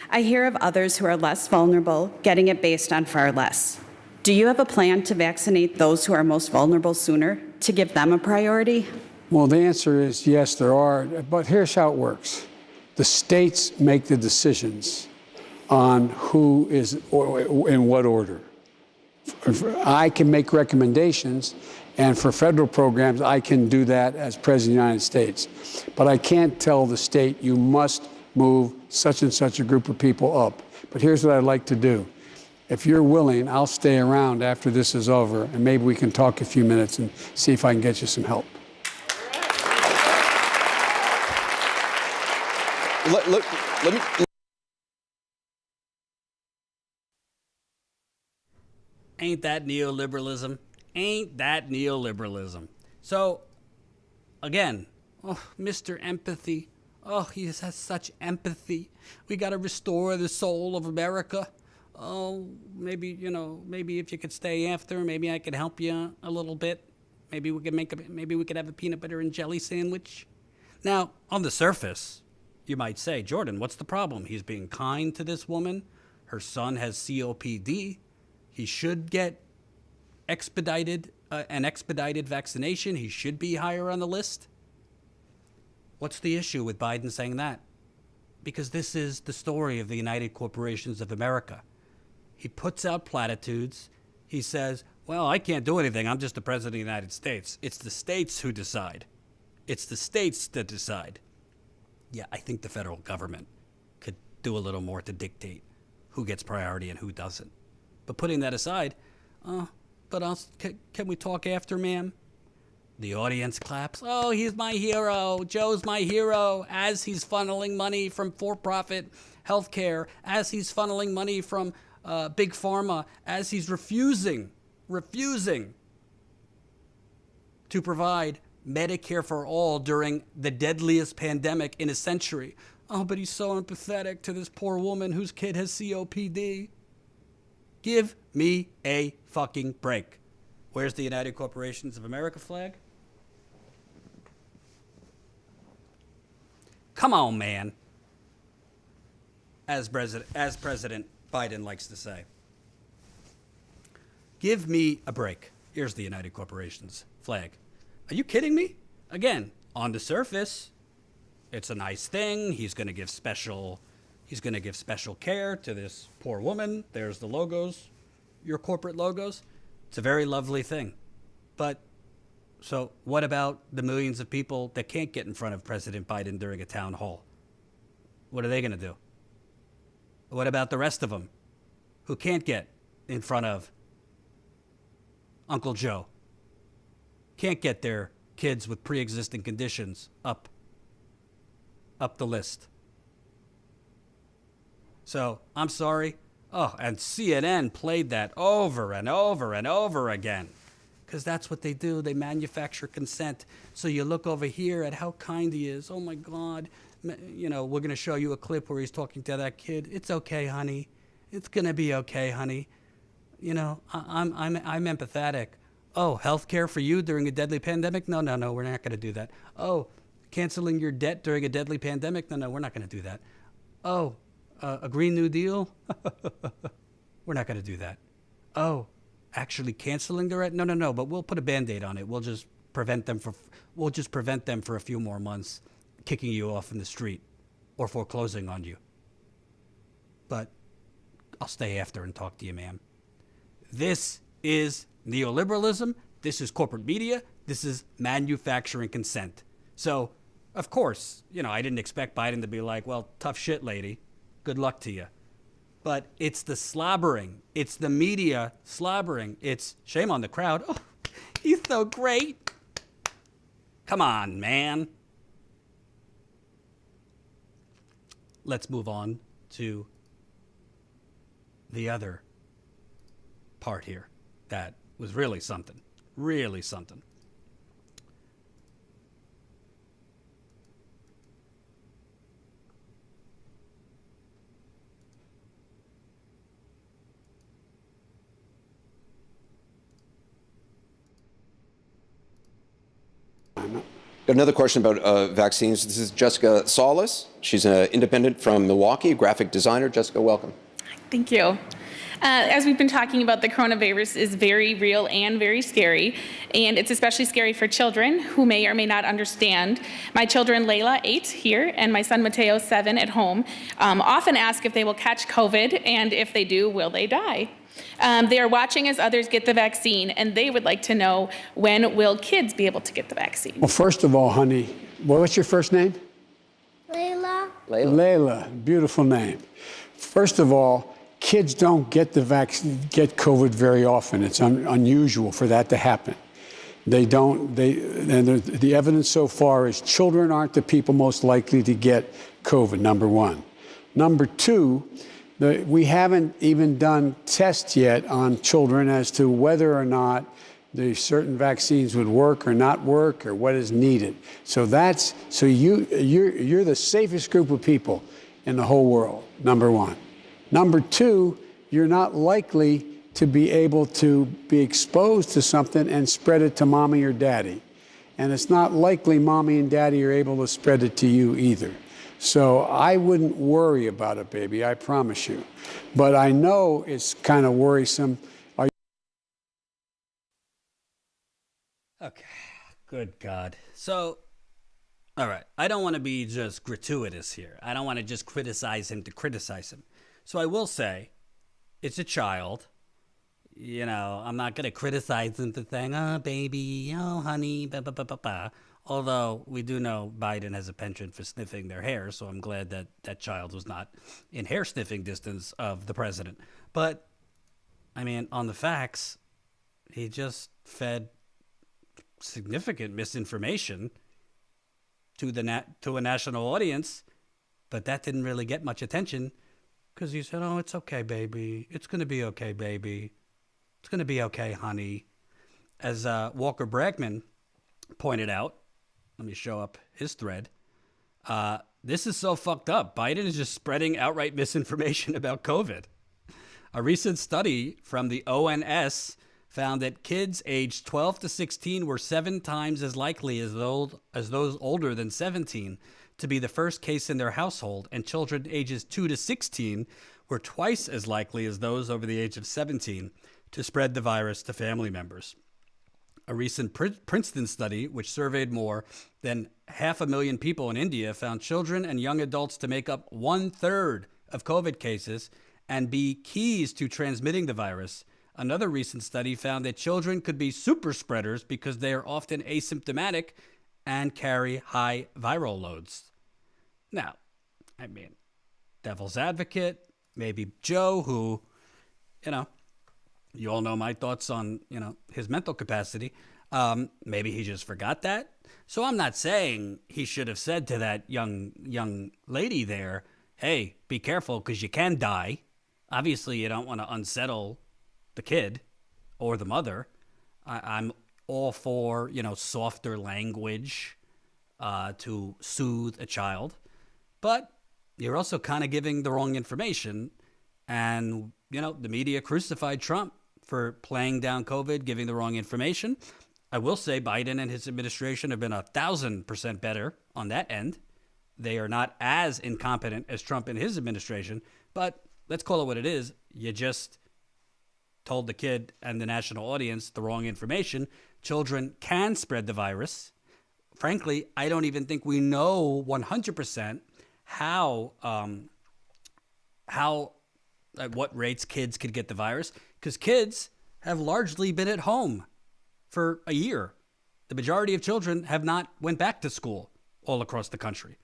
I hear of others who are less vulnerable getting it based on far less. Do you have a plan to vaccinate those who are most vulnerable sooner, to give them a priority? Well, the answer is yes, there are. But here's how it works. The states make the decisions on who is in what order. I can make recommendations, and for federal programs, I can do that as President of the United States. But I can't tell the state, you must move such and such a group of people up. But here's what I'd like to do. If you're willing, I'll stay around after this is over, and maybe we can talk a few minutes and see if I can get you some help. Let me. Ain't that neoliberalism? Ain't that neoliberalism? So, again, Mr. Empathy. Oh, he has such empathy. We got to restore the soul of America. Oh, maybe if you could stay after, maybe I could help you a little bit. Maybe we could have a peanut butter and jelly sandwich. Now, on the surface, you might say, Jordan, what's the problem? He's being kind to this woman. Her son has COPD. He should get an expedited vaccination. He should be higher on the list. What's the issue with Biden saying that? Because this is the story of the United Corporations of America. He puts out platitudes. He says, well, I can't do anything. I'm just the president of the United States. It's the states who decide. It's the states that decide. Yeah, I think the federal government could do a little more to dictate who gets priority and who doesn't. But putting that aside, can we talk after, ma'am? The audience claps. Oh, he's my hero. Joe's my hero. As he's funneling money from for-profit healthcare, as he's funneling money from big pharma, as he's refusing to provide Medicare for all during the deadliest pandemic in a century. Oh, but he's so empathetic to this poor woman whose kid has COPD. Give me a fucking break. Where's the United Corporations of America flag? Come on, man. As President Biden likes to say. Give me a break. Here's the United Corporations flag. Are you kidding me? Again, on the surface, it's a nice thing. He's going to give special care to this poor woman. There's the logos, your corporate logos. It's a very lovely thing. But so what about the millions of people that can't get in front of President Biden during a town hall? What are they going to do? What about the rest of them who can't get in front of Uncle Joe? Can't get their kids with pre-existing conditions up the list. So, I'm sorry. Oh, and CNN played that over and over and over again. Because that's what they do. They manufacture consent. So you look over here at how kind he is. Oh, my God. You know, we're going to show you a clip where he's talking to that kid. It's okay, honey. It's going to be okay, honey. You know, I'm empathetic. Oh, health care for you during a deadly pandemic? No, we're not going to do that. Oh, canceling your debt during a deadly pandemic? No, we're not going to do that. Oh, a Green New Deal? We're not going to do that. Oh, actually canceling the rent? No, but we'll put a Band-Aid on it. We'll just prevent them for a few more months, kicking you off in the street or foreclosing on you. But I'll stay after and talk to you, ma'am. This is neoliberalism. This is corporate media. This is manufacturing consent. So, of course, you know, I didn't expect Biden to be like, well, tough shit, lady. Good luck to you. But it's the slobbering. It's the media slobbering. It's shame on the crowd. Oh, he's so great. Come on, man. Let's move on to the other part here that was really something. Really something. Got another question about vaccines. This is Jessica Solis. She's an independent from Milwaukee, graphic designer. Jessica, welcome. Thank you. As we've been talking about, the coronavirus is very real and very scary, and it's especially scary for children who may or may not understand. My children, Layla, 8 here, and my son, Mateo, 7 at home, often ask if they will catch COVID, and if they do, will they die? They are watching as others get the vaccine, and they would like to know, when will kids be able to get the vaccine? Well, first of all, honey, what's your first name? Layla. Layla, beautiful name. First of all, kids don't get the vaccine, get COVID very often. It's unusual for that to happen. They don't. And the evidence so far is children aren't the people most likely to get COVID. Number one. Number two, we haven't even done tests yet on children as to whether or not the certain vaccines would work or not work, or what is needed. So you're the safest group of people in the whole world. Number one. Number two, you're not likely to be able to be exposed to something and spread it to mommy or daddy. And it's not likely mommy and daddy are able to spread it to you either. So I wouldn't worry about it, baby, I promise you. But I know it's kind of worrisome. Okay, good God. So, all right, I don't want to be just gratuitous here. I don't want to just criticize him to criticize him. So I will say, it's a child. You know, I'm not going to criticize him for saying, oh, baby, oh, honey, blah, blah, blah, blah, blah. Although we do know Biden has a penchant for sniffing their hair, so I'm glad that that child was not in hair sniffing distance of the president. But, I mean, on the facts, he just fed significant misinformation to a national audience, but that didn't really get much attention because he said, oh, it's okay, baby. It's going to be okay, baby. It's going to be okay, honey. As Walker Bragman pointed out, let me show up his thread. This is so fucked up. Biden is just spreading outright misinformation about COVID. A recent study from the ONS found that kids aged 12 to 16 were 7 times as likely as those older than 17 to be the first case in their household, and children ages 2 to 16 were twice as likely as those over the age of 17 to spread the virus to family members. A recent Princeton study, which surveyed more than 500,000 people in India, found children and young adults to make up 1/3 of COVID cases and be keys to transmitting the virus. Another recent study found that children could be super spreaders because they are often asymptomatic and carry high viral loads. Now, I mean, devil's advocate, maybe Joe, who, you all know my thoughts on, his mental capacity. Maybe he just forgot that. So I'm not saying he should have said to that young lady there, hey, be careful because you can die. Obviously, you don't want to unsettle the kid or the mother. I'm all for, softer language to soothe a child. But you're also kind of giving the wrong information. And, the media crucified Trump for playing down COVID, giving the wrong information. I will say Biden and his administration have been 1,000% better on that end. They are not as incompetent as Trump and his administration. But let's call it what it is. You just told the kid and the national audience the wrong information. Children can spread the virus. Frankly, I don't even think we know 100% at what rates kids could get the virus, because kids have largely been at home for a year. The majority of children have not went back to school all across the country.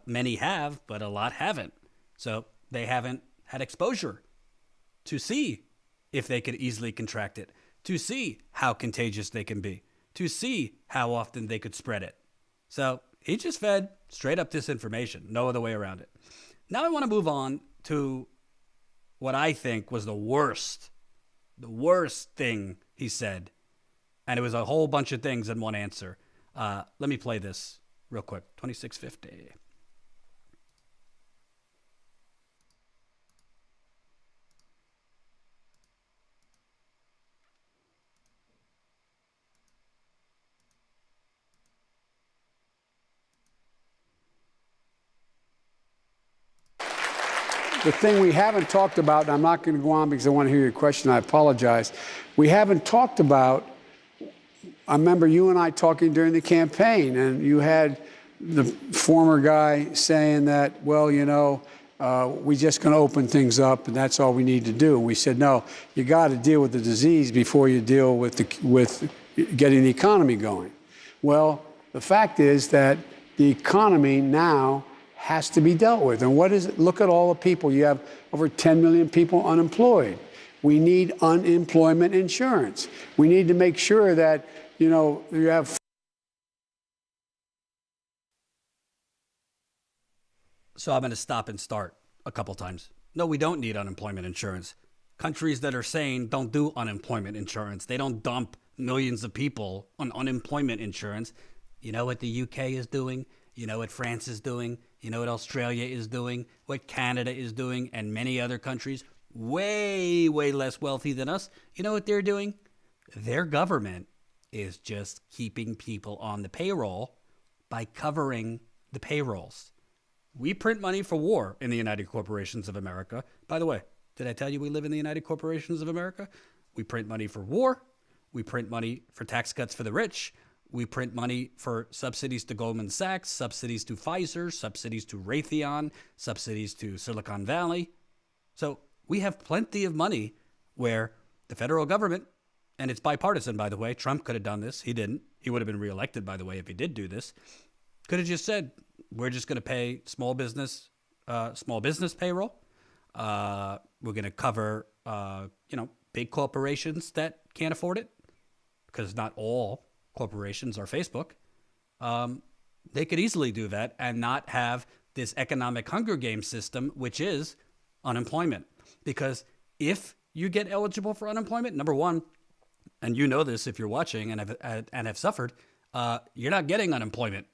Many have, but a lot haven't. So they haven't had exposure to see if they could easily contract it, to see how contagious they can be, to see how often they could spread it. So he just fed straight up disinformation. No other way around it. Now I want to move on to what I think was the worst thing he said. And it was a whole bunch of things in one answer. Let me play this real quick. 2650. The thing we haven't talked about, and I'm not going to go on because I want to hear your question, I apologize. We haven't talked about, I remember you and I talking during the campaign, and you had the former guy saying that, well, you know, we're just going to open things up, and that's all we need to do. And we said, no, you got to deal with the disease before you deal with getting the economy going. Well, the fact is that the economy now has to be dealt with. And what is it? Look at all the people. You have over 10 million people unemployed. We need unemployment insurance. We need to make sure that, you know, you have. So I'm going to stop and start a couple times. No, we don't need unemployment insurance. Countries that are saying don't do unemployment insurance. They don't dump millions of people on unemployment insurance. You know what the UK is doing? You know what France is doing? You know what Australia is doing? What Canada is doing? And many other countries way, way less wealthy than us. You know what they're doing? Their government is just keeping people on the payroll by covering the payrolls. We print money for war in the United Corporations of America. By the way, did I tell you we live in the United Corporations of America? We print money for war. We print money for tax cuts for the rich. We print money for subsidies to Goldman Sachs, subsidies to Pfizer, subsidies to Raytheon, subsidies to Silicon Valley. So we have plenty of money where the federal government, and it's bipartisan, by the way. Trump could have done this. He didn't. He would have been reelected, by the way, if he did do this. Could have just said, we're just going to pay small business payroll. We're going to cover, big corporations that can't afford it, because not all corporations are Facebook. They could easily do that and not have this economic Hunger Games system, which is unemployment. Because if you get eligible for unemployment, number one, and you know this if you're watching and have suffered, you're not getting unemployment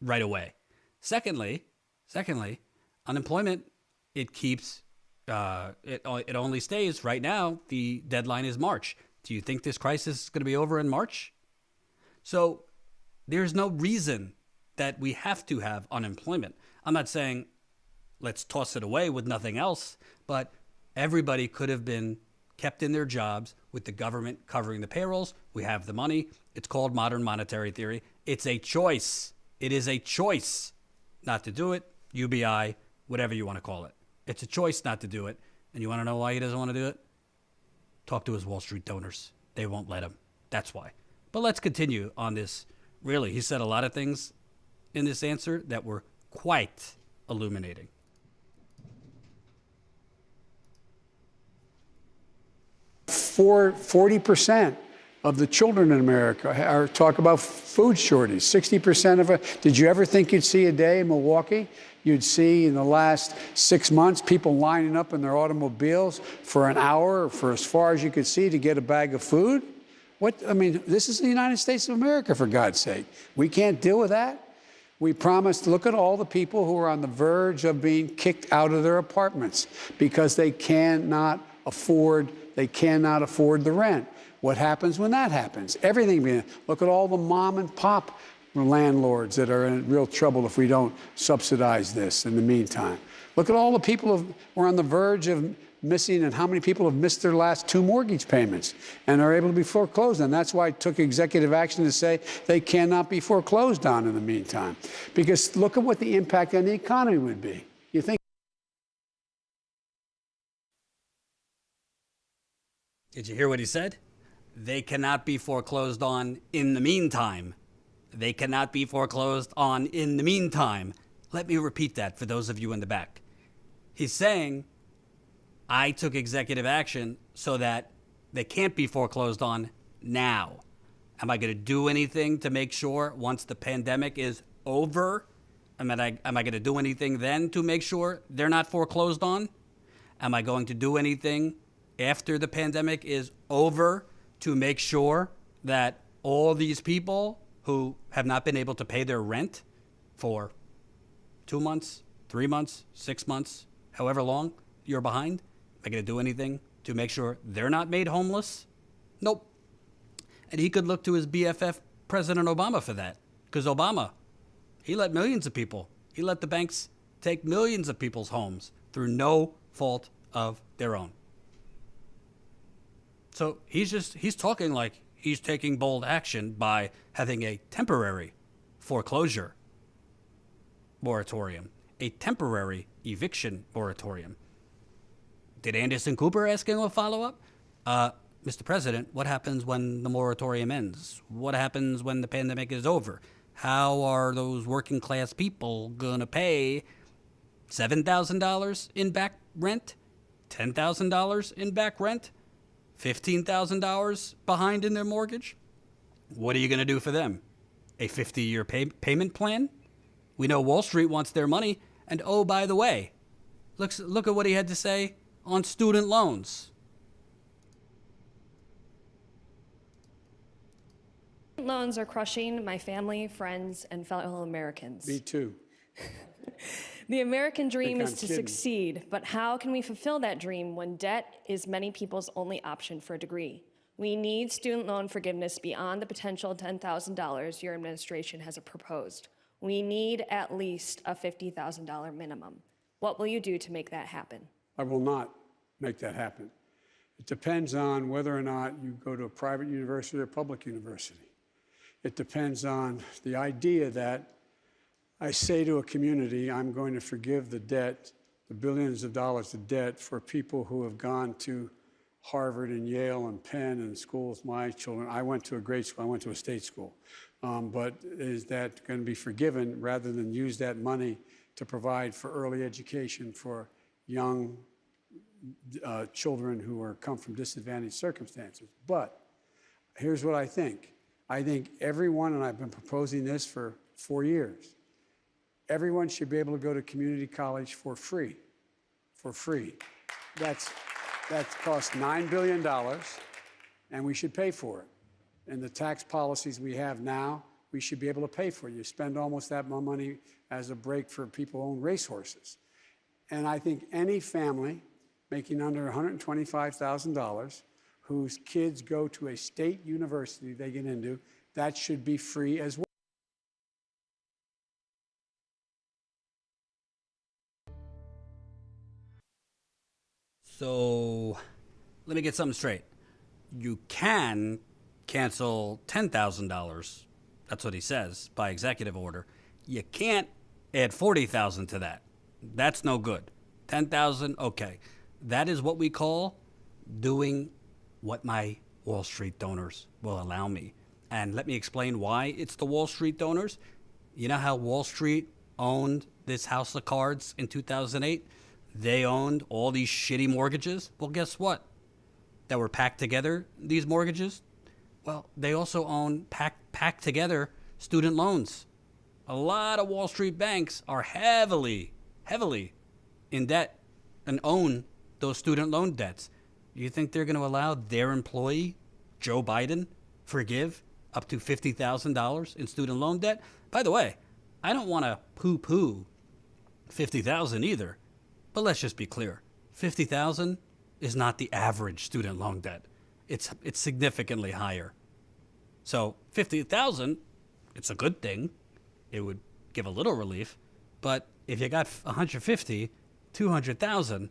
right away. Secondly, unemployment, it keeps, it only stays right now. The deadline is March. Do you think this crisis is going to be over in March? So there's no reason that we have to have unemployment. I'm not saying let's toss it away with nothing else, but everybody could have been kept in their jobs with the government covering the payrolls. We have the money. It's called modern monetary theory. It's a choice. It is a choice not to do it, UBI, whatever you want to call it. It's a choice not to do it. And you want to know why he doesn't want to do it? Talk to his Wall Street donors. They won't let him. That's why. But let's continue on this. Really, he said a lot of things in this answer that were quite illuminating. 40% of the children in America talk about food shortage. 60% of it. Did you ever think you'd see a day in Milwaukee? You'd see in the last 6 months people lining up in their automobiles for an hour or for as far as you could see to get a bag of food? This is the United States of America, for God's sake. We can't deal with that. We promised, look at all the people who are on the verge of being kicked out of their apartments because they cannot afford the rent. What happens when that happens? Everything. Look at all the mom and pop landlords that are in real trouble if we don't subsidize this in the meantime. Look at all the people who are on the verge of missing, and how many people have missed their last 2 mortgage payments and are able to be foreclosed on. That's why I took executive action to say they cannot be foreclosed on in the meantime. Because look at what the impact on the economy would be. You think? Did you hear what he said? They cannot be foreclosed on in the meantime. They cannot be foreclosed on in the meantime. Let me repeat that for those of you in the back. He's saying, I took executive action so that they can't be foreclosed on now. Am I going to do anything to make sure once the pandemic is over? Am I going to do anything then to make sure they're not foreclosed on? Am I going to do anything after the pandemic is over to make sure that all these people who have not been able to pay their rent for 2 months, 3 months, 6 months, however long you're behind, am I going to do anything to make sure they're not made homeless? Nope. And he could look to his BFF, President Obama, for that. Because Obama, he let millions of people, he let the banks take millions of people's homes through no fault of their own. So he's talking like he's taking bold action by having a temporary foreclosure moratorium, a temporary eviction moratorium. Did Anderson Cooper ask him a follow-up? Mr. President, what happens when the moratorium ends? What happens when the pandemic is over? How are those working class people going to pay $7,000 in back rent? $10,000 in back rent? $15,000 behind in their mortgage? What are you going to do for them? A 50-year payment plan? We know Wall Street wants their money. And oh, by the way, look at what he had to say on student loans. Loans are crushing my family, friends, and fellow Americans. Me too. The American dream Think is I'm to kidding. succeed, but how can we fulfill that dream when debt is many people's only option for a degree? We need student loan forgiveness beyond the potential $10,000 your administration has proposed. We need at least a $50,000 minimum. What will you do to make that happen? I will not make that happen. It depends on whether or not you go to a private university or a public university. It depends on the idea that I say to a community, I'm going to forgive the debt, the billions of dollars of debt for people who have gone to Harvard and Yale and Penn and schools, my children. I went to a great school. I went to a state school. But is that going to be forgiven rather than use that money to provide for early education for young children who come from disadvantaged circumstances? But here's what I think. I think everyone, and I've been proposing this for 4 years, everyone should be able to go to community college for free. For free. That costs $9 billion, and we should pay for it. And the tax policies we have now, we should be able to pay for it. You spend almost that much money as a break for people who own racehorses. And I think any family making under $125,000 whose kids go to a state university they get into, that should be free as well. So let me get something straight. You can cancel $10,000. That's what he says by executive order. You can't add $40,000 to that. That's no good. $10,000, okay. That is what we call doing what my Wall Street donors will allow me. And let me explain why it's the Wall Street donors. You know how Wall Street owned this house of cards in 2008? They owned all these shitty mortgages. Well, guess what? That were packed together, these mortgages. Well, they also own packed together student loans. A lot of Wall Street banks are heavily in debt and own those student loan debts. Do you think they're going to allow their employee, Joe Biden, forgive up to $50,000 in student loan debt? By the way, I don't want to poo-poo $50,000 either. But let's just be clear. $50,000 is not the average student loan debt. It's significantly higher. So $50,000, it's a good thing. It would give a little relief. But if you got $150,000, $200,000,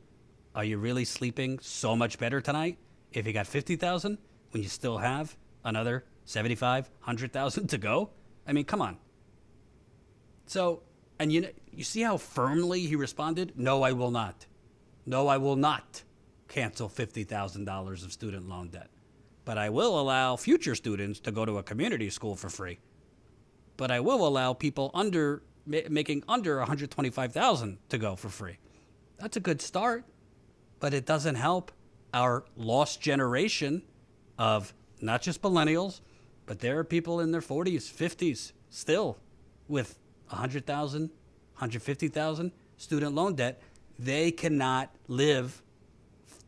are you really sleeping so much better tonight if you got $50,000 when you still have another $75,000, $100,000 to go? I mean, come on. So, and you see how firmly he responded? No, I will not. No, I will not cancel $50,000 of student loan debt. But I will allow future students to go to a community school for free. But I will allow people making under $125,000 to go for free. That's a good start, but it doesn't help our lost generation of not just millennials, But there are people in their 40s, 50s still with 100,000, 150,000 student loan debt. They cannot live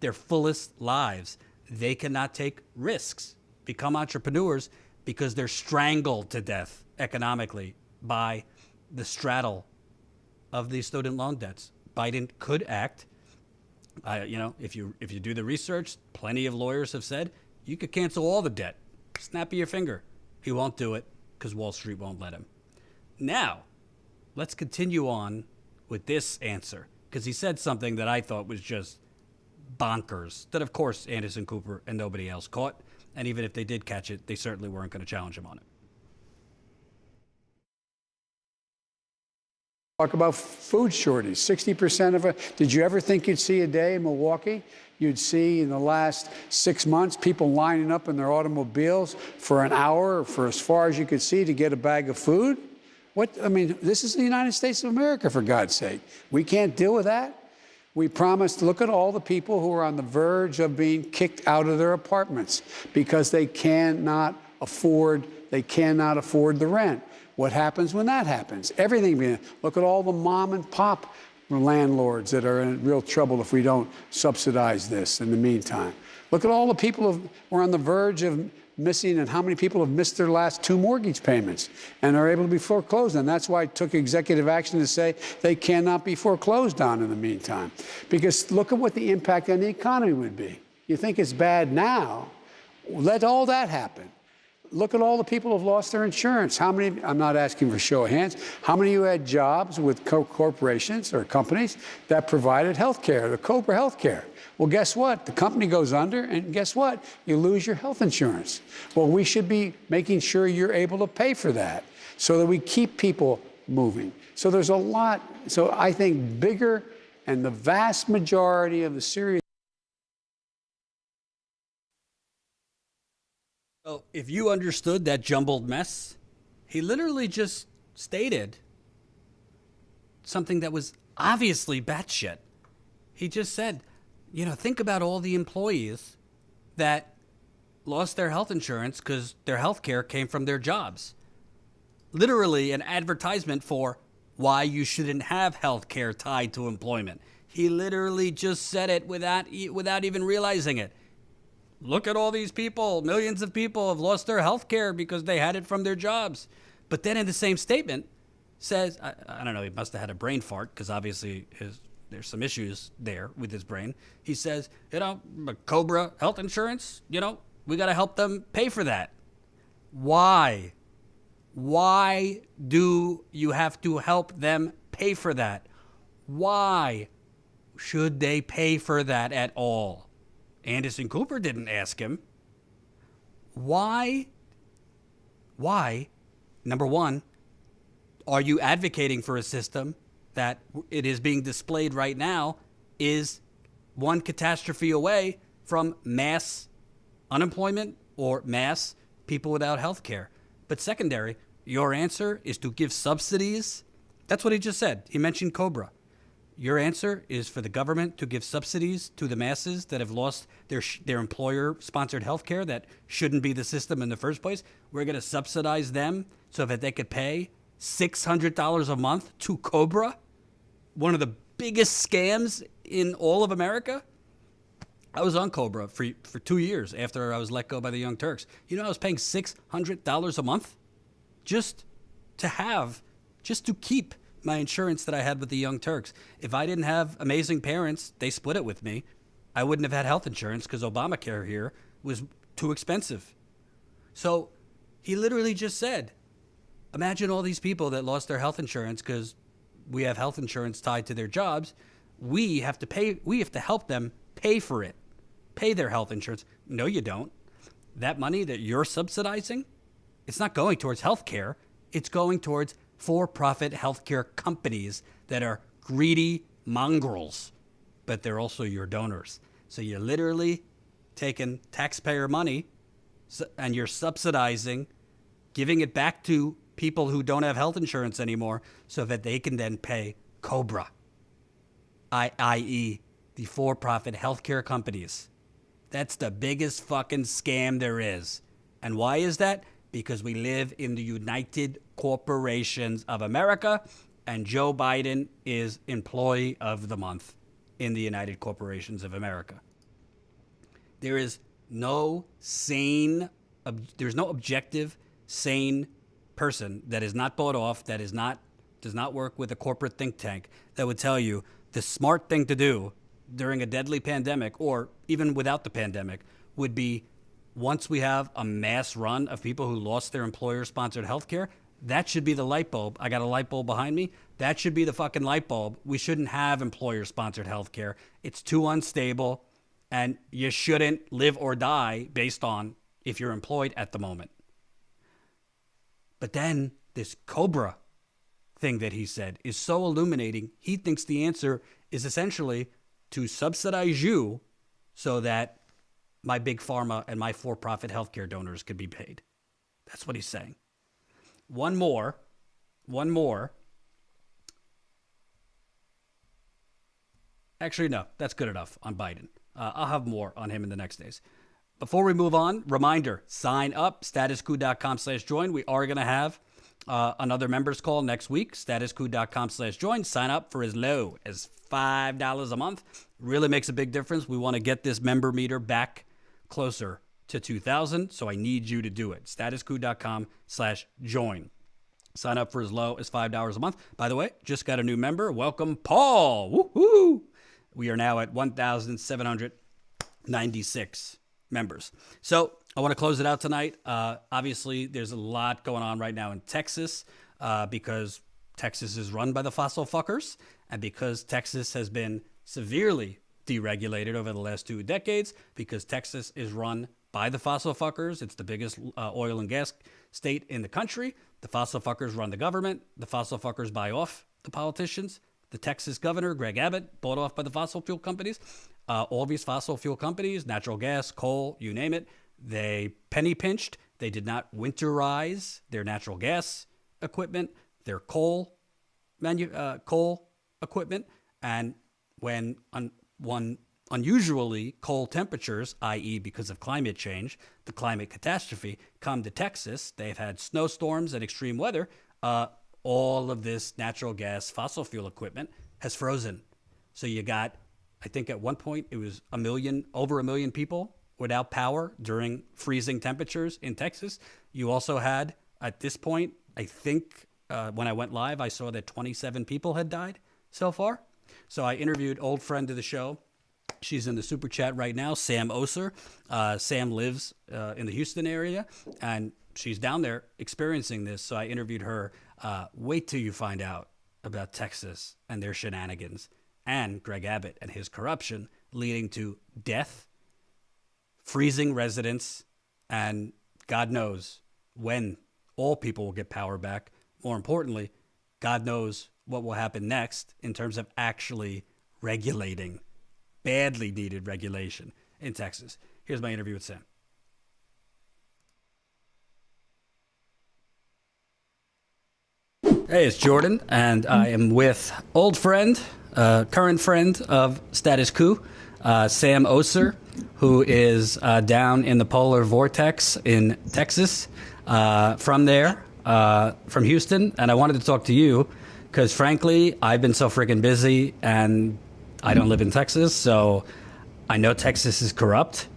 their fullest lives. They cannot take risks, become entrepreneurs, because they're strangled to death economically by the straddle of these student loan debts. Biden could act. If you do the research, plenty of lawyers have said you could cancel all the debt. Snap of your finger. He won't do it because Wall Street won't let him. Now, let's continue on with this answer, because he said something that I thought was just bonkers, that of course Anderson Cooper and nobody else caught. And even if they did catch it, they certainly weren't going to challenge him on it. Talk about food shortage. 60% of it. Did you ever think you'd see a day in Milwaukee? You'd see in the last 6 months people lining up in their automobiles for an hour or for as far as you could see to get a bag of food? This is the United States of America, for God's sake. We can't deal with that. We promised, look at all the people who are on the verge of being kicked out of their apartments because they cannot afford the rent. What happens when that happens? Everything. Look at all the mom and pop landlords that are in real trouble if we don't subsidize this in the meantime. Look at all the people who are on the verge of missing, and how many people have missed their last 2 mortgage payments and are able to be foreclosed. And that's why I took executive action to say they cannot be foreclosed on in the meantime. Because look at what the impact on the economy would be. You think it's bad now, let all that happen. Look at all the people who've lost their insurance. How many, I'm not asking for show of hands, how many of you had jobs with corporations or companies that provided health care, the COBRA health care? Well, guess what? The company goes under, and guess what? You lose your health insurance. Well, we should be making sure you're able to pay for that so that we keep people moving. So there's a lot. So I think bigger, and the vast majority of the serious. So if you understood that jumbled mess, he literally just stated something that was obviously batshit. He just said, think about all the employees that lost their health insurance because their health care came from their jobs. Literally an advertisement for why you shouldn't have health care tied to employment. He literally just said it without even realizing it. Look at all these people. Millions of people have lost their health care because they had it from their jobs. But then in the same statement says, I don't know, he must have had a brain fart because obviously there's some issues there with his brain. He says, COBRA health insurance, we got to help them pay for that. Why? Why do you have to help them pay for that? Why should they pay for that at all? Anderson Cooper didn't ask him. Why, number one, are you advocating for a system that it is being displayed right now is one catastrophe away from mass unemployment or mass people without health care? But secondary, your answer is to give subsidies. That's what he just said. He mentioned COBRA. Your answer is for the government to give subsidies to the masses that have lost their employer-sponsored health care that shouldn't be the system in the first place. We're going to subsidize them so that they could pay $600 a month to COBRA, one of the biggest scams in all of America. I was on COBRA for 2 years after I was let go by the Young Turks. I was paying $600 a month just to keep my insurance that I had with the Young Turks. If I didn't have amazing parents, they split it with me, I wouldn't have had health insurance because Obamacare here was too expensive. So he literally just said, imagine all these people that lost their health insurance because we have health insurance tied to their jobs. We have to help them pay for it, pay their health insurance. No, you don't. That money that you're subsidizing, it's not going towards health care. It's going towards for-profit healthcare companies that are greedy mongrels, but they're also your donors. So you're literally taking taxpayer money and you're subsidizing, giving it back to people who don't have health insurance anymore so that they can then pay COBRA, i.e. the for-profit healthcare companies. That's the biggest fucking scam there is. And why is that? because we live in the United Corporations of America, and Joe Biden is Employee of the Month in the United Corporations of America. There is no there's no objective, sane person that is not bought off, that does not work with a corporate think tank, that would tell you the smart thing to do during a deadly pandemic, or even without the pandemic, would be, once we have a mass run of people who lost their employer-sponsored health care, that should be the light bulb. I got a light bulb behind me. That should be the fucking light bulb. We shouldn't have employer-sponsored health care. It's too unstable, and you shouldn't live or die based on if you're employed at the moment. But then this COBRA thing that he said is so illuminating. He thinks the answer is essentially to subsidize you so that my big pharma and my for-profit healthcare donors could be paid. That's what he's saying. One more. Actually, no, that's good enough on Biden. I'll have more on him in the next days. Before we move on, reminder, sign up, statuscoup.com/join. We are going to have another members call next week, statuscoup.com/join. Sign up for as low as $5 a month. Really makes a big difference. We want to get this member meter back closer to 2,000, so I need you to do it. statuscoup.com/join. Sign up for as low as $5 a month. By the way, just got a new member. Welcome, Paul. Woohoo! We are now at 1,796 members. So I want to close it out tonight. Obviously, there's a lot going on right now in Texas because Texas is run by the fossil fuckers, and because Texas has been severely deregulated over the last 2 decades, because Texas is run by the fossil fuckers. It's the biggest oil and gas state in the country. The fossil fuckers run the government. The fossil fuckers buy off the politicians. The Texas governor, Greg Abbott, bought off by the fossil fuel companies. All these fossil fuel companies, natural gas, coal, you name it, they penny pinched. They did not winterize their natural gas equipment, their coal equipment. And when unusually cold temperatures, i.e. because of climate change, the climate catastrophe, come to Texas, they've had snowstorms and extreme weather, all of this natural gas fossil fuel equipment has frozen. So you got, I think at one point it was over a million people without power during freezing temperatures in Texas. You also had, at this point, I think when I went live, I saw that 27 people had died so far. So I interviewed old friend of the show. She's in the super chat right now, Sam Oser. Sam lives in the Houston area, and she's down there experiencing this. So I interviewed her. Wait till you find out about Texas and their shenanigans, and Greg Abbott and his corruption leading to death, freezing residents, and God knows when all people will get power back. More importantly, God knows what will happen next in terms of actually regulating badly needed regulation in Texas. Here's my interview with Sam. Hey, it's Jordan, and I am with old friend, current friend of Status Coup, Sam Oser, who is down in the polar vortex in Texas, from Houston. And I wanted to talk to you because, frankly, I've been so freaking busy, and I don't live in Texas, so I know Texas is corrupt.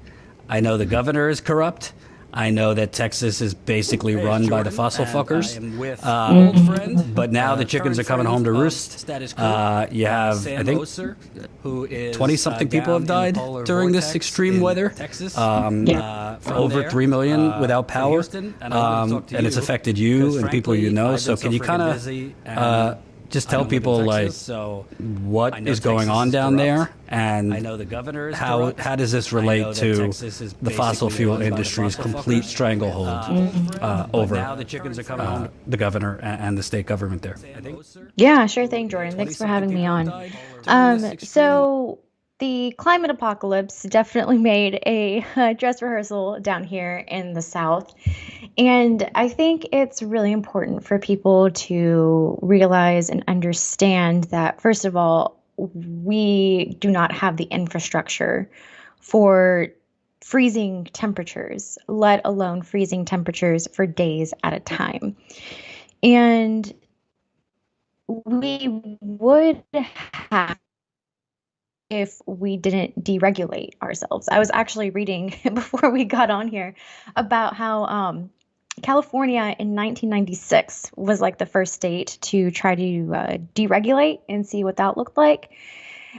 I know the governor is corrupt. I know that Texas is basically run by the fossil fuckers. Old friend, but now the chickens are coming home to roost. You have, I think, 20-something people have died during this extreme weather. Over 3 million without power. And it's affected you and people you know. So can you kind of just tell people like what is going on down there, and how does this relate to the fossil fuel industry's complete stranglehold over the governor and the state government there? Yeah, sure thing, Jordan. Thanks for having me on. So the climate apocalypse definitely made a dress rehearsal down here in the South. And I think it's really important for people to realize and understand that, first of all, we do not have the infrastructure for freezing temperatures, let alone freezing temperatures for days at a time. And we would have if we didn't deregulate ourselves. I was actually reading before we got on here about how California in 1996 was like the first state to try to deregulate and see what that looked like.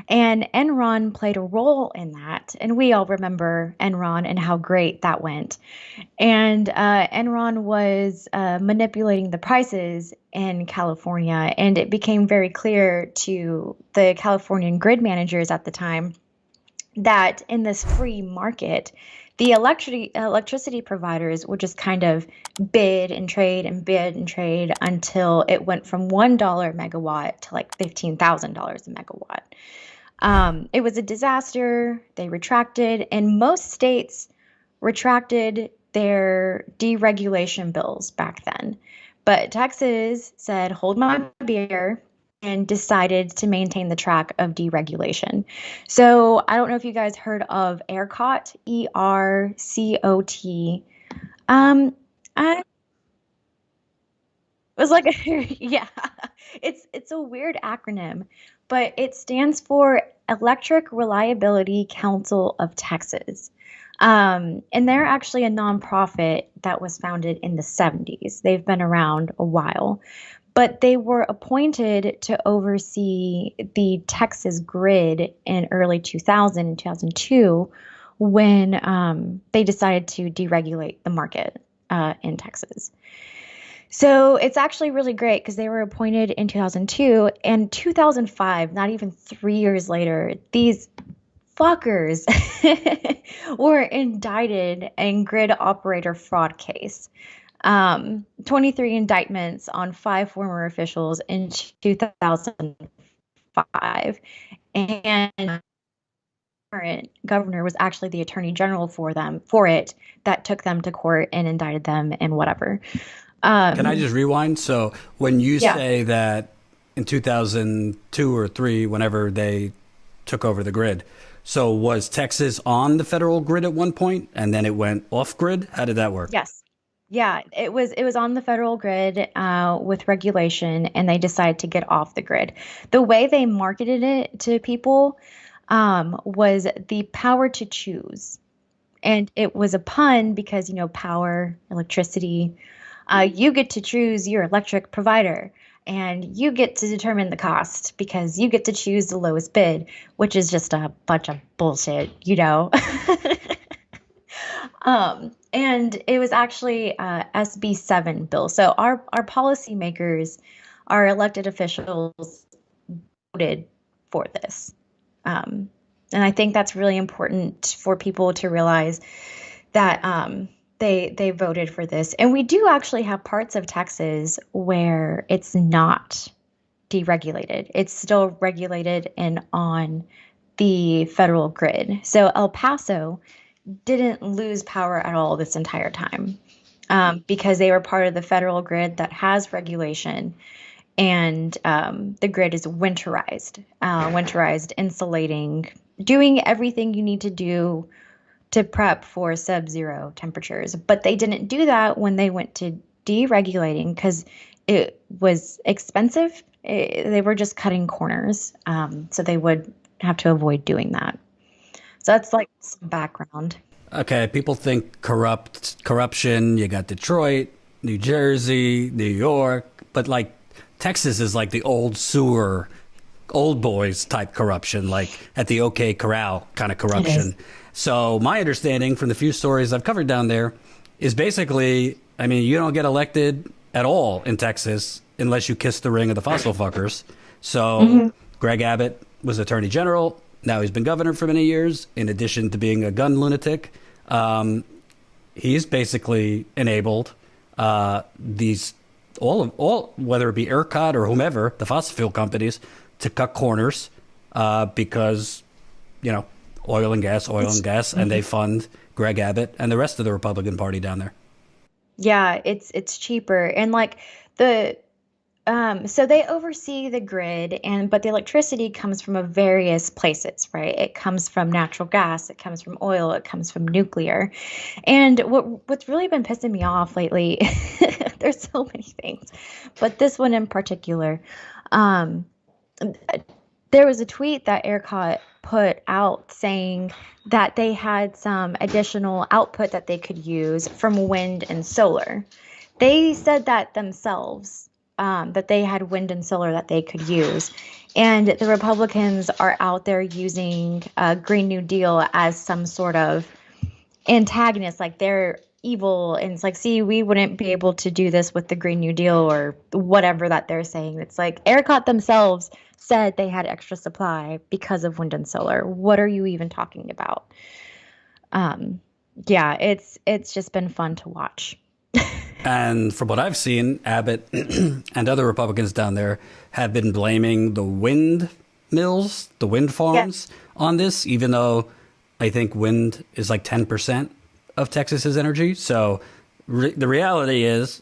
And Enron played a role in that. And we all remember Enron and how great that went. And Enron was manipulating the prices in California. And it became very clear to the Californian grid managers at the time that in this free market, the electricity providers would just kind of bid and trade until it went from $1 megawatt to like $15,000 a megawatt. It was a disaster. They retracted, and most states retracted their deregulation bills back then. But Texas said, hold my beer, and decided to maintain the track of deregulation. So I don't know if you guys heard of ERCOT, ERCOT. I was like, yeah, it's a weird acronym, but it stands for Electric Reliability Council of Texas. And they're actually a nonprofit that was founded in the 70s. They've been around a while, but they were appointed to oversee the Texas grid in early 2000 and 2002 when they decided to deregulate the market in Texas. So it's actually really great because they were appointed in 2002 and 2005, not even 3 years later, these fuckers were indicted in grid operator fraud case. 23 indictments on 5 former officials in 2005. And the current governor was actually the attorney general for it that took them to court and indicted them and whatever. Can I just rewind? So when you say that in 2002 or 3, whenever they took over the grid, so was Texas on the federal grid at one point and then it went off grid? How did that work? Yes. Yeah, it was on the federal grid with regulation, and they decided to get off the grid. The way they marketed it to people was the power to choose. And it was a pun because, power, electricity, you get to choose your electric provider, and you get to determine the cost because you get to choose the lowest bid, which is just a bunch of bullshit, And it was actually SB 7 bill. So our policymakers, our elected officials voted for this. And I think that's really important for people to realize that they voted for this. And we do actually have parts of Texas where it's not deregulated. It's still regulated and on the federal grid. So El Paso didn't lose power at all this entire time because they were part of the federal grid that has regulation, and the grid is winterized, insulating, doing everything you need to do to prep for sub-zero temperatures. But they didn't do that when they went to deregulating because it was expensive. They were just cutting corners, so they would have to avoid doing that. So that's like some background. Okay, people think corruption. You got Detroit, New Jersey, New York, but like Texas is like the old sewer, old boys type corruption, like at the OK Corral kind of corruption. So my understanding from the few stories I've covered down there is basically, you don't get elected at all in Texas unless you kiss the ring of the fossil fuckers. So Greg Abbott was attorney general. Now he's been governor for many years. In addition to being a gun lunatic, he's basically enabled these all whether it be ERCOT or whomever, the fossil fuel companies, to cut corners because oil and gas, and they fund Greg Abbott and the rest of the Republican Party down there. Yeah, it's cheaper, and like So they oversee the grid, but the electricity comes from various places, right? It comes from natural gas, it comes from oil, it comes from nuclear. And what's really been pissing me off lately, there's so many things, but this one in particular, um, there was a tweet that ERCOT put out saying that they had some additional output that they could use from wind and solar. They said that themselves, that they had wind and solar that they could use. And the Republicans are out there using Green New Deal as some sort of antagonist, like they're evil. And it's like, see, we wouldn't be able to do this with the Green New Deal or whatever that they're saying. It's like ERCOT themselves said they had extra supply because of wind and solar. What are you even talking about? Yeah, it's just been fun to watch. And from what I've seen, Abbott and other Republicans down there have been blaming the wind mills, the wind farms on this, even though I think wind is like 10% of Texas's energy. So the reality is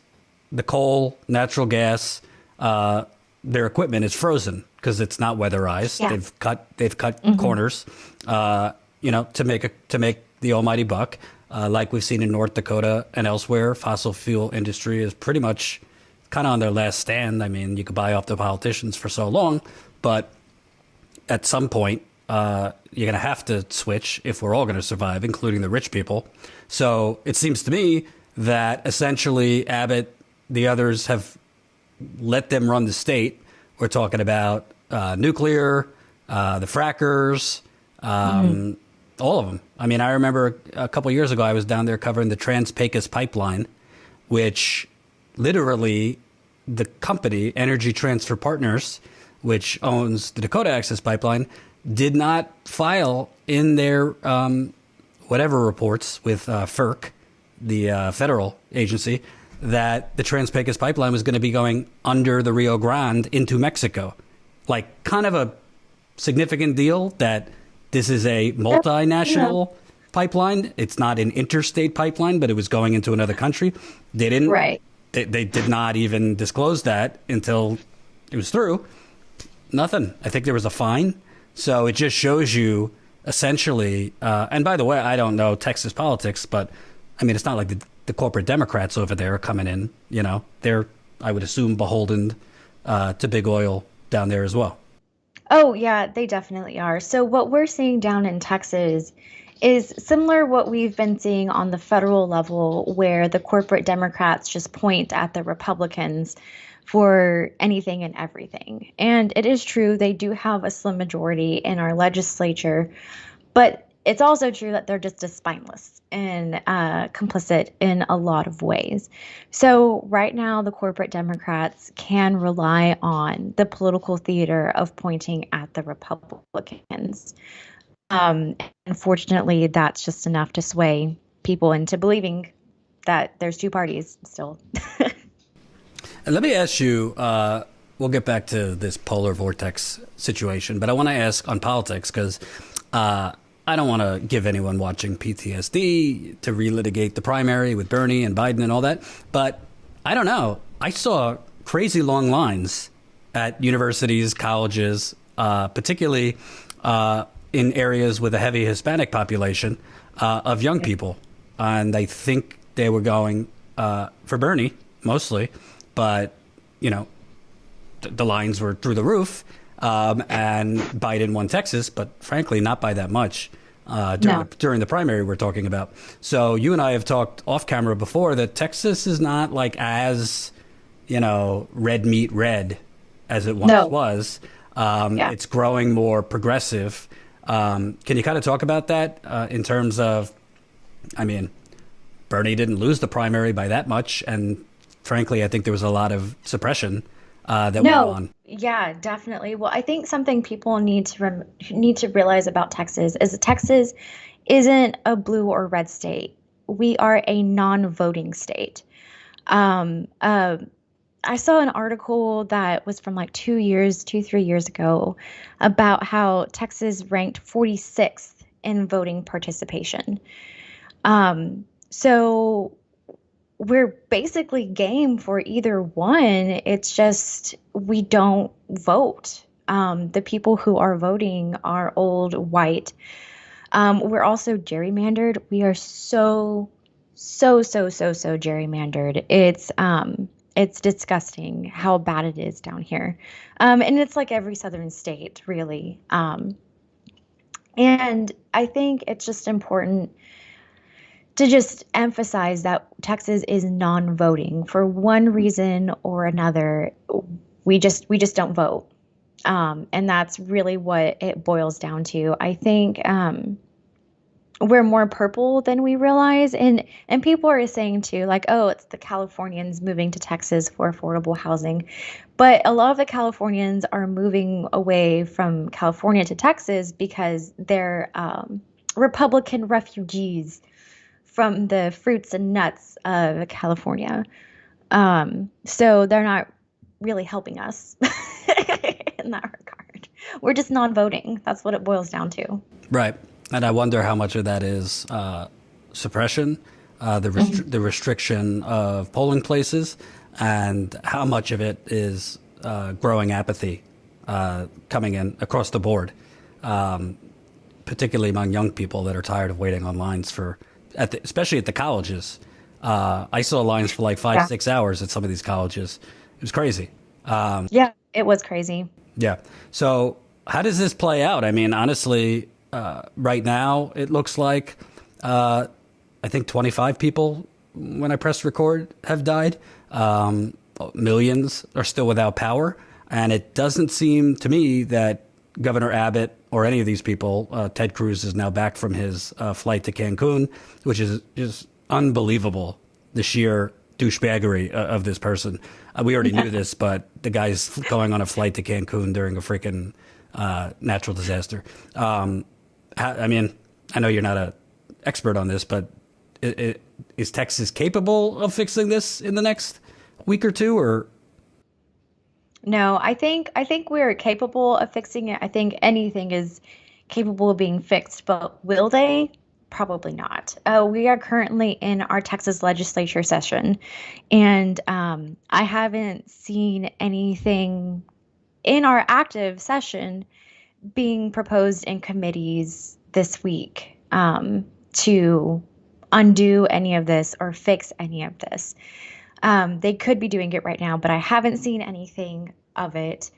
the coal, natural gas, their equipment is frozen because it's not weatherized. Yeah. They've cut corners, to make the almighty buck. Like we've seen in North Dakota and elsewhere, fossil fuel industry is pretty much kind of on their last stand. I mean, you could buy off the politicians for so long, but at some point, you're going to have to switch if we're all going to survive, including the rich people. So it seems to me that essentially Abbott, the others have let them run the state. We're talking about nuclear, the frackers, all of them. I mean, I remember a couple of years ago, I was down there covering the Trans-Pecos pipeline, which literally the company, Energy Transfer Partners, which owns the Dakota Access Pipeline, did not file in their whatever reports with FERC, the federal agency, that the Trans-Pecos pipeline was going to be going under the Rio Grande into Mexico. Like, kind of a significant deal that this is a multinational pipeline. It's not an interstate pipeline, but it was going into another country. They didn't. Right. They did not even disclose that until it was through. Nothing. I think there was a fine. So it just shows you essentially. And by the way, I don't know Texas politics, but I mean, it's not like the corporate Democrats over there are coming in. You know, they're, I would assume, beholden to big oil down there as well. Oh, yeah, they definitely are. So what we're seeing down in Texas is similar what we've been seeing on the federal level, where the corporate Democrats just point at the Republicans for anything and everything. And it is true, they do have a slim majority in our legislature, but it's also true that they're just as spineless and complicit in a lot of ways. So right now, the corporate Democrats can rely on the political theater of pointing at the Republicans. Unfortunately, that's just enough to sway people into believing that there's two parties still. And let me ask you, we'll get back to this polar vortex situation, but I want to ask on politics because I don't want to give anyone watching PTSD to relitigate the primary with Bernie and Biden and all that. But I don't know. I saw crazy long lines at universities, colleges, particularly in areas with a heavy Hispanic population of young people. And I think they were going for Bernie mostly. But, you know, the lines were through the roof. And Biden won Texas, but frankly, not by that much during the primary we're talking about. So you and I have talked off camera before that Texas is not like as, red meat red as it once was. It's growing more progressive. Can you kind of talk about that in terms of, I mean, Bernie didn't lose the primary by that much. And frankly, I think there was a lot of suppression that went on. Yeah, definitely. Well, I think something people need to realize about Texas is that Texas isn't a blue or red state. We are a non-voting state. I saw an article that was from like 3 years ago about how Texas ranked 46th in voting participation. So we're basically game for either one. It's just we don't vote. The people who are voting are old, white. We're also gerrymandered. We are so gerrymandered. It's disgusting how bad it is down here. And it's like every southern state, really. And I think it's just important to just emphasize that Texas is non-voting for one reason or another. We just don't vote. And that's really what it boils down to. I think we're more purple than we realize. And people are saying too, like, oh, it's the Californians moving to Texas for affordable housing. But a lot of the Californians are moving away from California to Texas because they're Republican refugees from the fruits and nuts of California. So they're not really helping us in that regard. We're just non-voting. That's what it boils down to. Right. And I wonder how much of that is suppression, the restriction of polling places, and how much of it is growing apathy coming in across the board, particularly among young people that are tired of waiting on lines especially at the colleges. I saw lines for like 5-6 hours at some of these colleges. It was crazy. Yeah, it was crazy. Yeah. So how does this play out? I mean, honestly, right now it looks like I think 25 people, when I press record, have died. Millions are still without power. And it doesn't seem to me that Governor Abbott or any of these people, Ted Cruz is now back from his flight to Cancun, which is just unbelievable, the sheer douchebaggery of this person. We already knew this, but the guy's going on a flight to Cancun during a freaking natural disaster. I mean, I know you're not an expert on this, but is Texas capable of fixing this in the next week or two, or? No, I think we're capable of fixing it. I think anything is capable of being fixed, but will they? Probably not. We are currently in our Texas legislature session, and I haven't seen anything in our active session being proposed in committees this week to undo any of this or fix any of this. They could be doing it right now, but I haven't seen anything of it.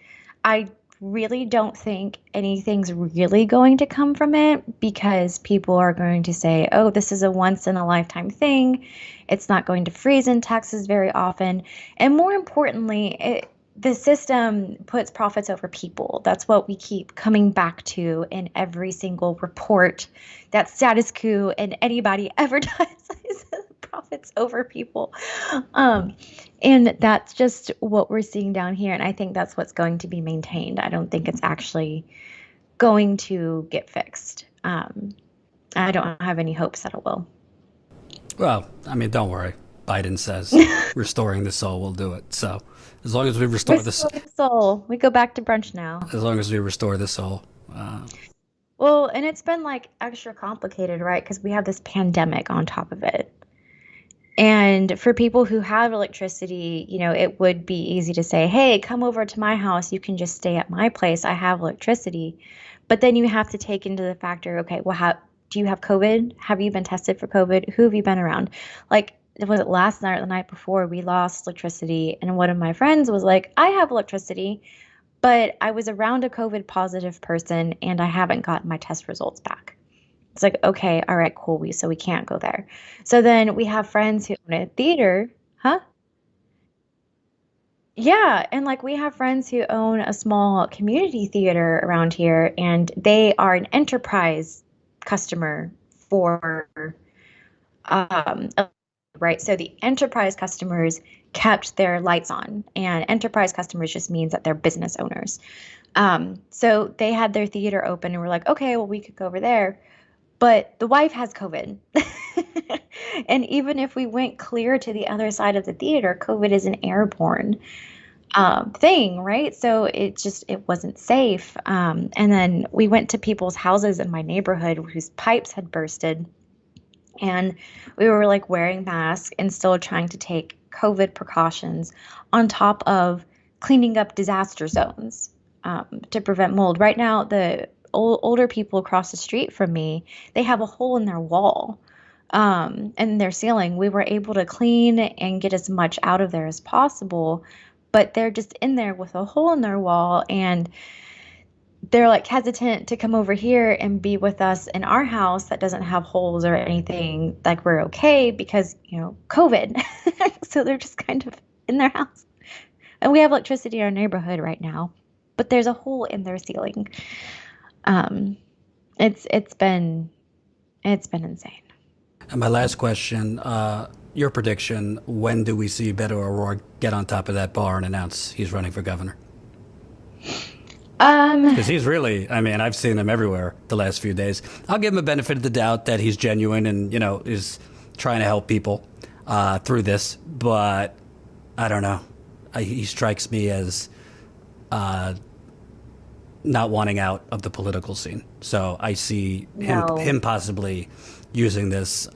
I really don't think anything's really going to come from it because people are going to say, oh, this is a once in a lifetime thing. It's not going to freeze in Texas very often. And more importantly, the system puts profits over people. That's what we keep coming back to in every single report that Status Coup and anybody ever does is profits over people. And that's just what we're seeing down here. And I think that's what's going to be maintained. I don't think it's actually going to get fixed. I don't have any hopes that it will. Well, I mean, don't worry. Biden says restoring the soul will do it. So as long as we restore the soul, we go back to brunch now. As long as we restore the soul. Well, and it's been like extra complicated, right? Because we have this pandemic on top of it. And for people who have electricity, you know, it would be easy to say, hey, come over to my house. You can just stay at my place. I have electricity. But then you have to take into the factor, okay, well, do you have COVID? Have you been tested for COVID? Who have you been around? Like, was it last night or the night before we lost electricity? And one of my friends was like, I have electricity, but I was around a COVID positive person and I haven't gotten my test results back. It's like, okay, all right, cool. So we can't go there. So then we have friends who own a theater. Huh? Yeah. And like we have friends who own a small community theater around here, and they are an enterprise customer for, right? So the enterprise customers kept their lights on, and enterprise customers just means that they're business owners. So they had their theater open and we're like, okay, well, we could go over there. But the wife has COVID. And even if we went clear to the other side of the theater, COVID is an airborne thing, right? So it wasn't safe. And then we went to people's houses in my neighborhood whose pipes had bursted. And we were like wearing masks and still trying to take COVID precautions on top of cleaning up disaster zones to prevent mold. Right now, the older people across the street from me, they have a hole in their wall and their ceiling. We were able to clean and get as much out of there as possible, but they're just in there with a hole in their wall, and they're like hesitant to come over here and be with us in our house that doesn't have holes or anything. Like, we're okay because, COVID. So they're just kind of in their house. And we have electricity in our neighborhood right now, but there's a hole in their ceiling. It's been insane. And my last question, your prediction, when do we see Beto O'Rourke get on top of that bar and announce he's running for governor? Because he's really, I've seen him everywhere the last few days. I'll give him a benefit of the doubt that he's genuine and, is trying to help people through this. But I don't know. He strikes me as not wanting out of the political scene. So I see him possibly using this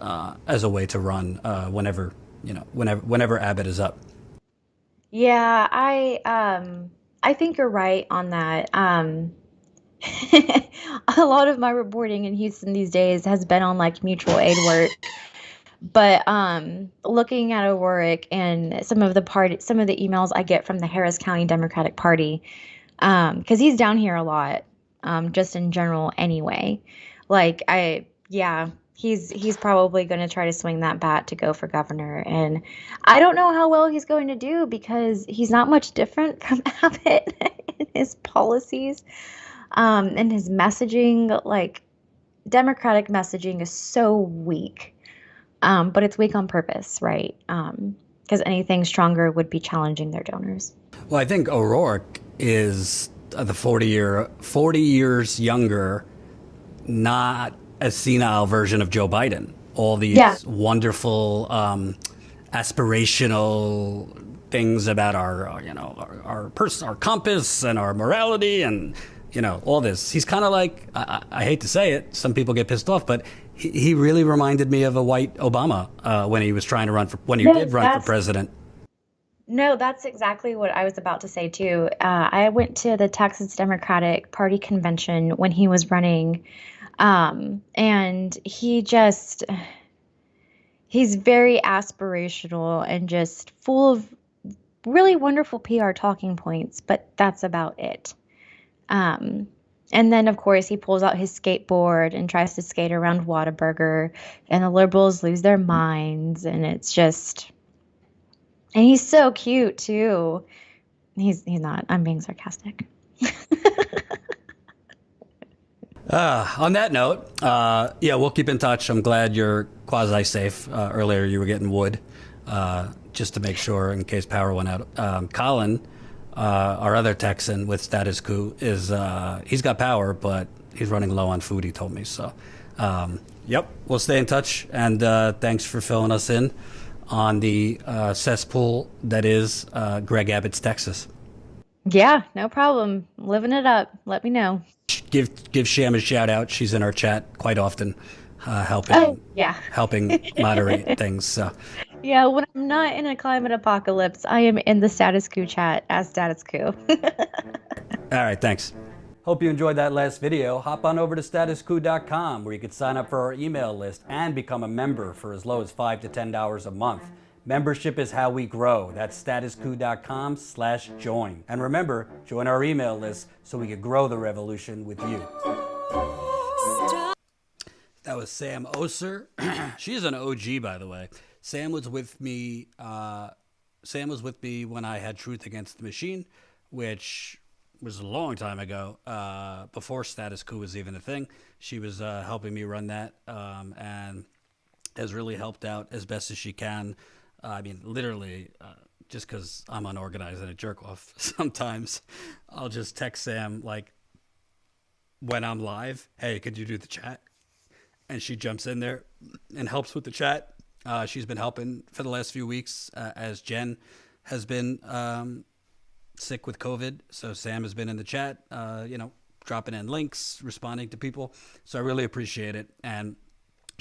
as a way to run whenever Abbott is up. Yeah, I think you're right on that. A lot of my reporting in Houston these days has been on like mutual aid work. But looking at O'Rourke and some of the emails I get from the Harris County Democratic Party, because he's down here a lot, just in general anyway. Like he's probably going to try to swing that bat to go for governor, and I don't know how well he's going to do because he's not much different from Abbott in his policies, and his messaging. Like, Democratic messaging is so weak. But it's weak on purpose, right? Because anything stronger would be challenging their donors. Well, I think O'Rourke is the 40 years younger, not a senile version of Joe Biden. All these wonderful, aspirational things about our compass and our morality and all this. He's kind of like, I hate to say it, some people get pissed off, but he really reminded me of a white Obama when he was trying to did run for president. No, that's exactly what I was about to say too. I went to the Texas Democratic Party convention when he was running, and he's very aspirational and just full of really wonderful PR talking points, but that's about it. And then, of course, he pulls out his skateboard and tries to skate around Whataburger, and the liberals lose their minds, and it's just... And he's so cute, too. He's not. I'm being sarcastic. On that note, we'll keep in touch. I'm glad you're quasi-safe. Earlier, you were getting wood just to make sure in case power went out. Colin... our other Texan with Status Coup is he's got power, but he's running low on food, he told me. So, we'll stay in touch. And thanks for filling us in on the cesspool that is Greg Abbott's Texas. Yeah, no problem. Living it up. Let me know. Give Sham a shout out. She's in our chat quite often, helping moderate things. So. Yeah, when I'm not in a climate apocalypse, I am in the Status Coup chat as Status Coup. All right, thanks. Hope you enjoyed that last video. Hop on over to statuscoup.com where you can sign up for our email list and become a member for as low as $5 to $10 a month. Membership is how we grow. That's statuscoup.com/join. And remember, join our email list so we can grow the revolution with you. That was Sam Oser. She's an OG, by the way. Sam was with me when I had Truth Against the Machine, which was a long time ago, before Status Coup was even a thing. She was helping me run that and has really helped out as best as she can. Literally, just because I'm unorganized and a jerk off, sometimes I'll just text Sam, like, when I'm live, hey, could you do the chat? And she jumps in there and helps with the chat. She's been helping for the last few weeks as Jen has been sick with COVID. So Sam has been in the chat, dropping in links, responding to people. So I really appreciate it. And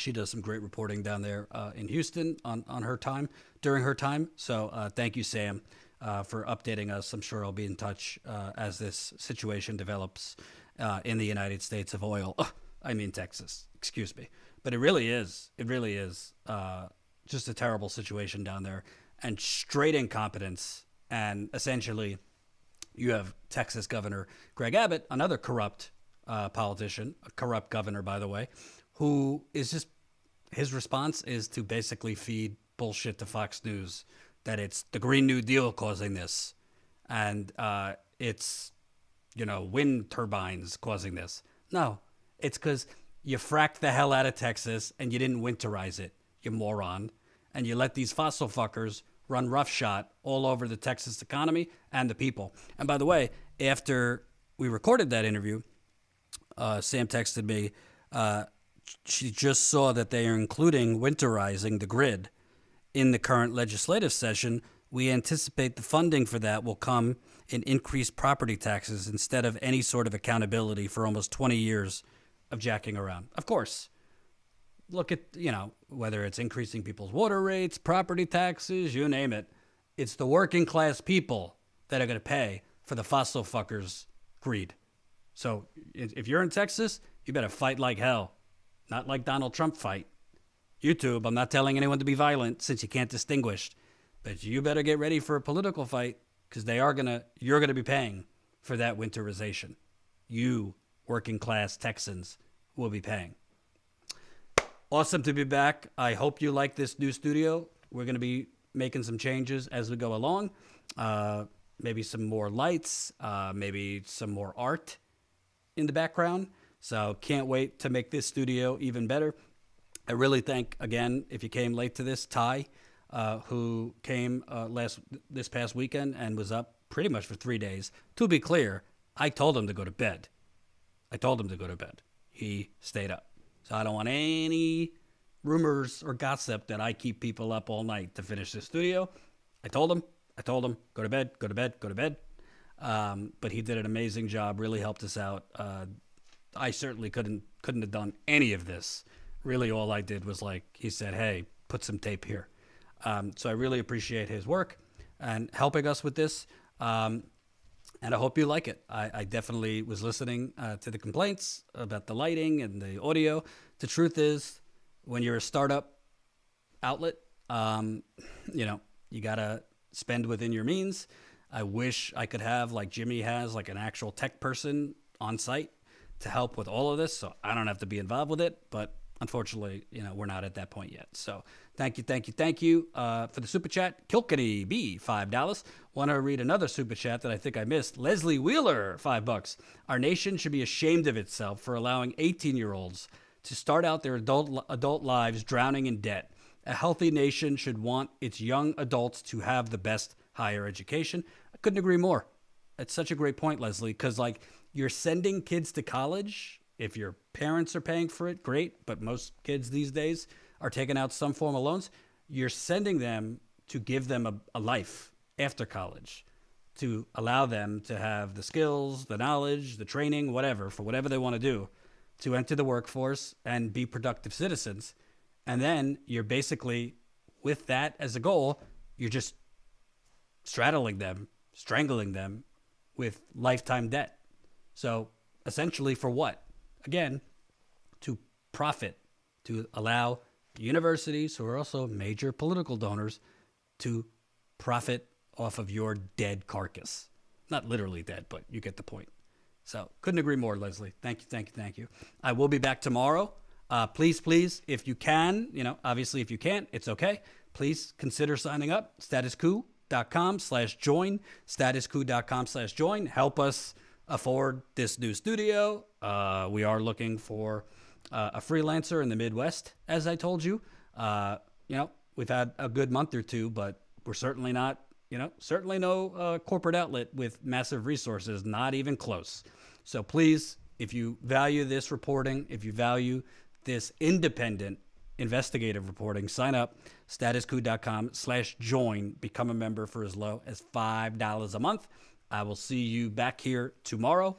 She does some great reporting down there in Houston on her time, during her time. So thank you, Sam, for updating us. I'm sure I'll be in touch as this situation develops in the United States of oil. I mean, Texas, excuse me. But it really is just a terrible situation down there, and straight incompetence. And essentially, you have Texas Governor Greg Abbott, another corrupt politician, a corrupt governor, by the way, who is just, his response is to basically feed bullshit to Fox News that it's the Green New Deal causing this, and it's, wind turbines causing this. No, it's because you fracked the hell out of Texas and you didn't winterize it, you moron, and you let these fossil fuckers run roughshod all over the Texas economy and the people. And by the way, after we recorded that interview, Sam texted me, she just saw that they are including winterizing the grid in the current legislative session. We anticipate the funding for that will come in increased property taxes instead of any sort of accountability for almost 20 years of jacking around. Of course, look at, whether it's increasing people's water rates, property taxes, you name it. It's the working class people that are going to pay for the fossil fuckers' greed. So if you're in Texas, you better fight like hell. Not like Donald Trump fight. YouTube, I'm not telling anyone to be violent since you can't distinguish. But you better get ready for a political fight, because you're going to be paying for that winterization. You, working class Texans, will be paying. Awesome to be back. I hope you like this new studio. We're going to be making some changes as we go along. Maybe some more lights, maybe some more art in the background. So can't wait to make this studio even better. I really thank, again, if you came late to this, Ty, who came this past weekend and was up pretty much for 3 days. To be clear, I told him to go to bed. He stayed up. So I don't want any rumors or gossip that I keep people up all night to finish this studio. I told him, go to bed. But he did an amazing job, really helped us out. I certainly couldn't have done any of this. Really, all I did was, like he said, hey, put some tape here. So I really appreciate his work and helping us with this. And I hope you like it. I definitely was listening to the complaints about the lighting and the audio. The truth is, when you're a startup outlet, you got to spend within your means. I wish I could have, like Jimmy has, like an actual tech person on site to help with all of this, so I don't have to be involved with it. But unfortunately, we're not at that point yet. So thank you for the super chat. Kilkenny B, $5. Want to read another super chat that I think I missed. Leslie Wheeler, $5. Our nation should be ashamed of itself for allowing 18-year-olds to start out their adult lives drowning in debt. A healthy nation should want its young adults to have the best higher education. I couldn't agree more. That's such a great point, Leslie, because you're sending kids to college. If your parents are paying for it, great. But most kids these days are taking out some form of loans. You're sending them to give them a life after college, to allow them to have the skills, the knowledge, the training, whatever, for whatever they want to do, to enter the workforce and be productive citizens. And then you're basically, with that as a goal, you're just strangling them with lifetime debt. So essentially for what? Again, to profit, to allow universities, who are also major political donors, to profit off of your dead carcass. Not literally dead, but you get the point. So couldn't agree more, Leslie. Thank you. I will be back tomorrow. Please, if you can, obviously if you can't, it's okay. Please consider signing up. statuscoup.com/join. statuscoup.com/join. Help us afford this new studio. We are looking for a freelancer in the Midwest, as I told you. We've had a good month or two, but we're certainly not, certainly no corporate outlet with massive resources, not even close. So please, if you value this reporting, if you value this independent investigative reporting, sign up. statuscoup.com/join. Become a member for as low as $5 a month. I will see you back here tomorrow.